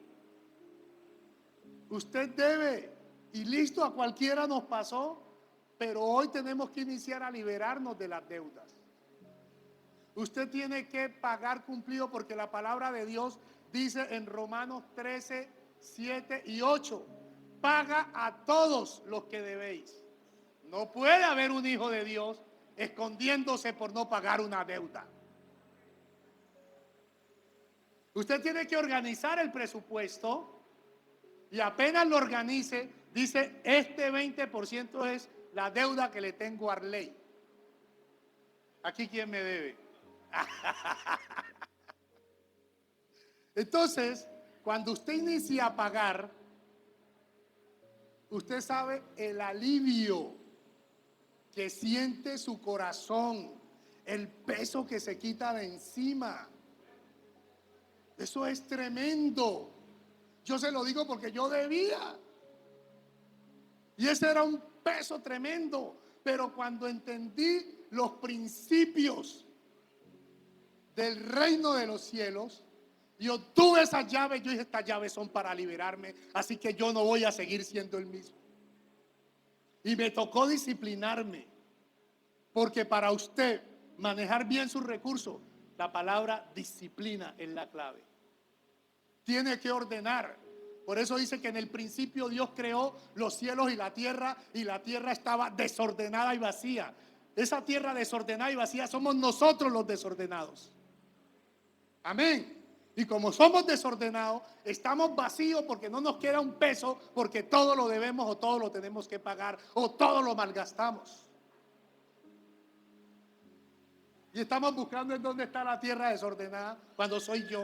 Usted debe, y listo, a cualquiera nos pasó, pero hoy tenemos que iniciar a liberarnos de las deudas. Usted tiene que pagar cumplido porque la palabra de Dios dice en Romanos 13, 7 y 8, paga a todos los que debéis. No puede haber un hijo de Dios escondiéndose por no pagar una deuda. Usted tiene que organizar el presupuesto y apenas lo organice, dice, este 20% es la deuda que le tengo a Arley. Aquí, ¿quién me debe? Entonces, cuando usted inicia a pagar, usted sabe el alivio que siente su corazón, el peso que se quita de encima. Eso es tremendo. Yo se lo digo porque yo debía. Y ese era un peso tremendo. Pero cuando entendí los principios del reino de los cielos, yo tuve esas llaves. Yo dije, estas llaves son para liberarme, así que yo no voy a seguir siendo el mismo. Y me tocó disciplinarme, porque para usted manejar bien sus recursos, la palabra disciplina es la clave. Tiene que ordenar. Por eso dice que en el principio Dios creó los cielos y la tierra estaba desordenada y vacía. Esa tierra desordenada y vacía somos nosotros los desordenados. Amén. Y como somos desordenados, estamos vacíos porque no nos queda un peso, porque todo lo debemos o todo lo tenemos que pagar o todo lo malgastamos. Y estamos buscando en dónde está la tierra desordenada cuando soy yo.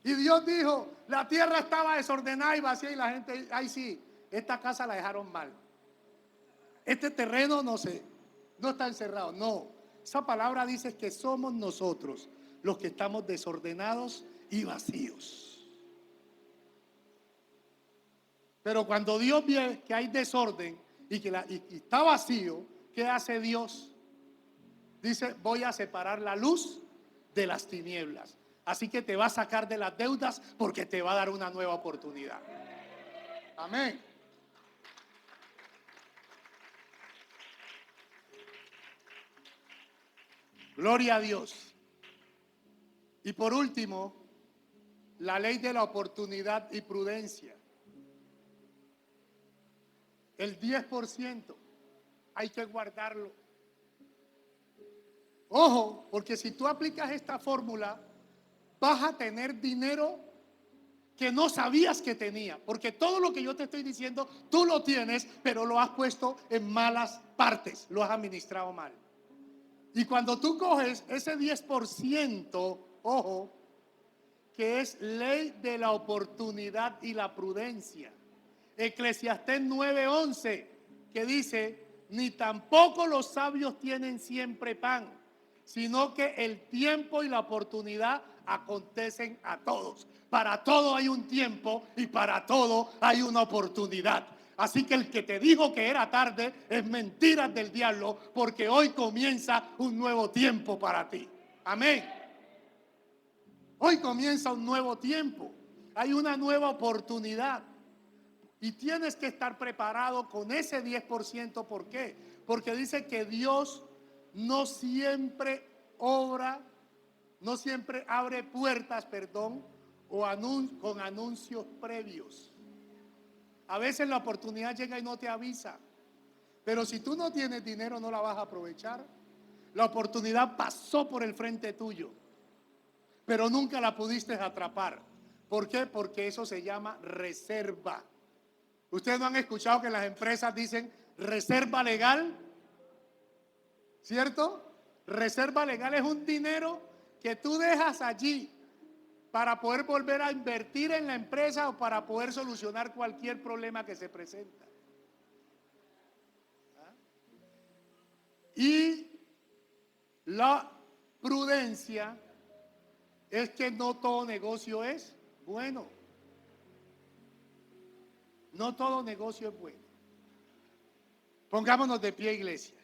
Y Dios dijo, la tierra estaba desordenada y vacía y la gente, ay sí, esta casa la dejaron mal. Este terreno no sé, no está encerrado, no. Esa palabra dice que somos nosotros los que estamos desordenados y vacíos. Pero cuando Dios ve que hay desorden y que y está vacío, ¿qué hace Dios? Dice, voy a separar la luz de las tinieblas. Así que te va a sacar de las deudas porque te va a dar una nueva oportunidad. Amén. Gloria a Dios. Y por último, la ley de la oportunidad y prudencia. El 10% hay que guardarlo. Ojo, porque si tú aplicas esta fórmula, vas a tener dinero que no sabías que tenía. Porque todo lo que yo te estoy diciendo, tú lo tienes, pero lo has puesto en malas partes, lo has administrado mal. Y cuando tú coges ese 10%, ojo, que es ley de la oportunidad y la prudencia. Eclesiastés 9:11, que dice, ni tampoco los sabios tienen siempre pan, sino que el tiempo y la oportunidad acontecen a todos. Para todo hay un tiempo y para todo hay una oportunidad. Así que el que te dijo que era tarde es mentira del diablo, porque hoy comienza un nuevo tiempo para ti. Amén. Hoy comienza un nuevo tiempo. Hay una nueva oportunidad. Y tienes que estar preparado con ese 10%. ¿Por qué? Porque dice que Dios no siempre obra, no siempre abre puertas, o con anuncios previos. A veces la oportunidad llega y no te avisa. Pero si tú no tienes dinero, no la vas a aprovechar. La oportunidad pasó por el frente tuyo, pero nunca la pudiste atrapar. ¿Por qué? Porque eso se llama reserva. Ustedes no han escuchado que las empresas dicen reserva legal, ¿cierto? Reserva legal es un dinero que tú dejas allí para poder volver a invertir en la empresa o para poder solucionar cualquier problema que se presenta. Y la prudencia es que no todo negocio es bueno. No todo negocio es bueno. Pongámonos de pie, iglesia.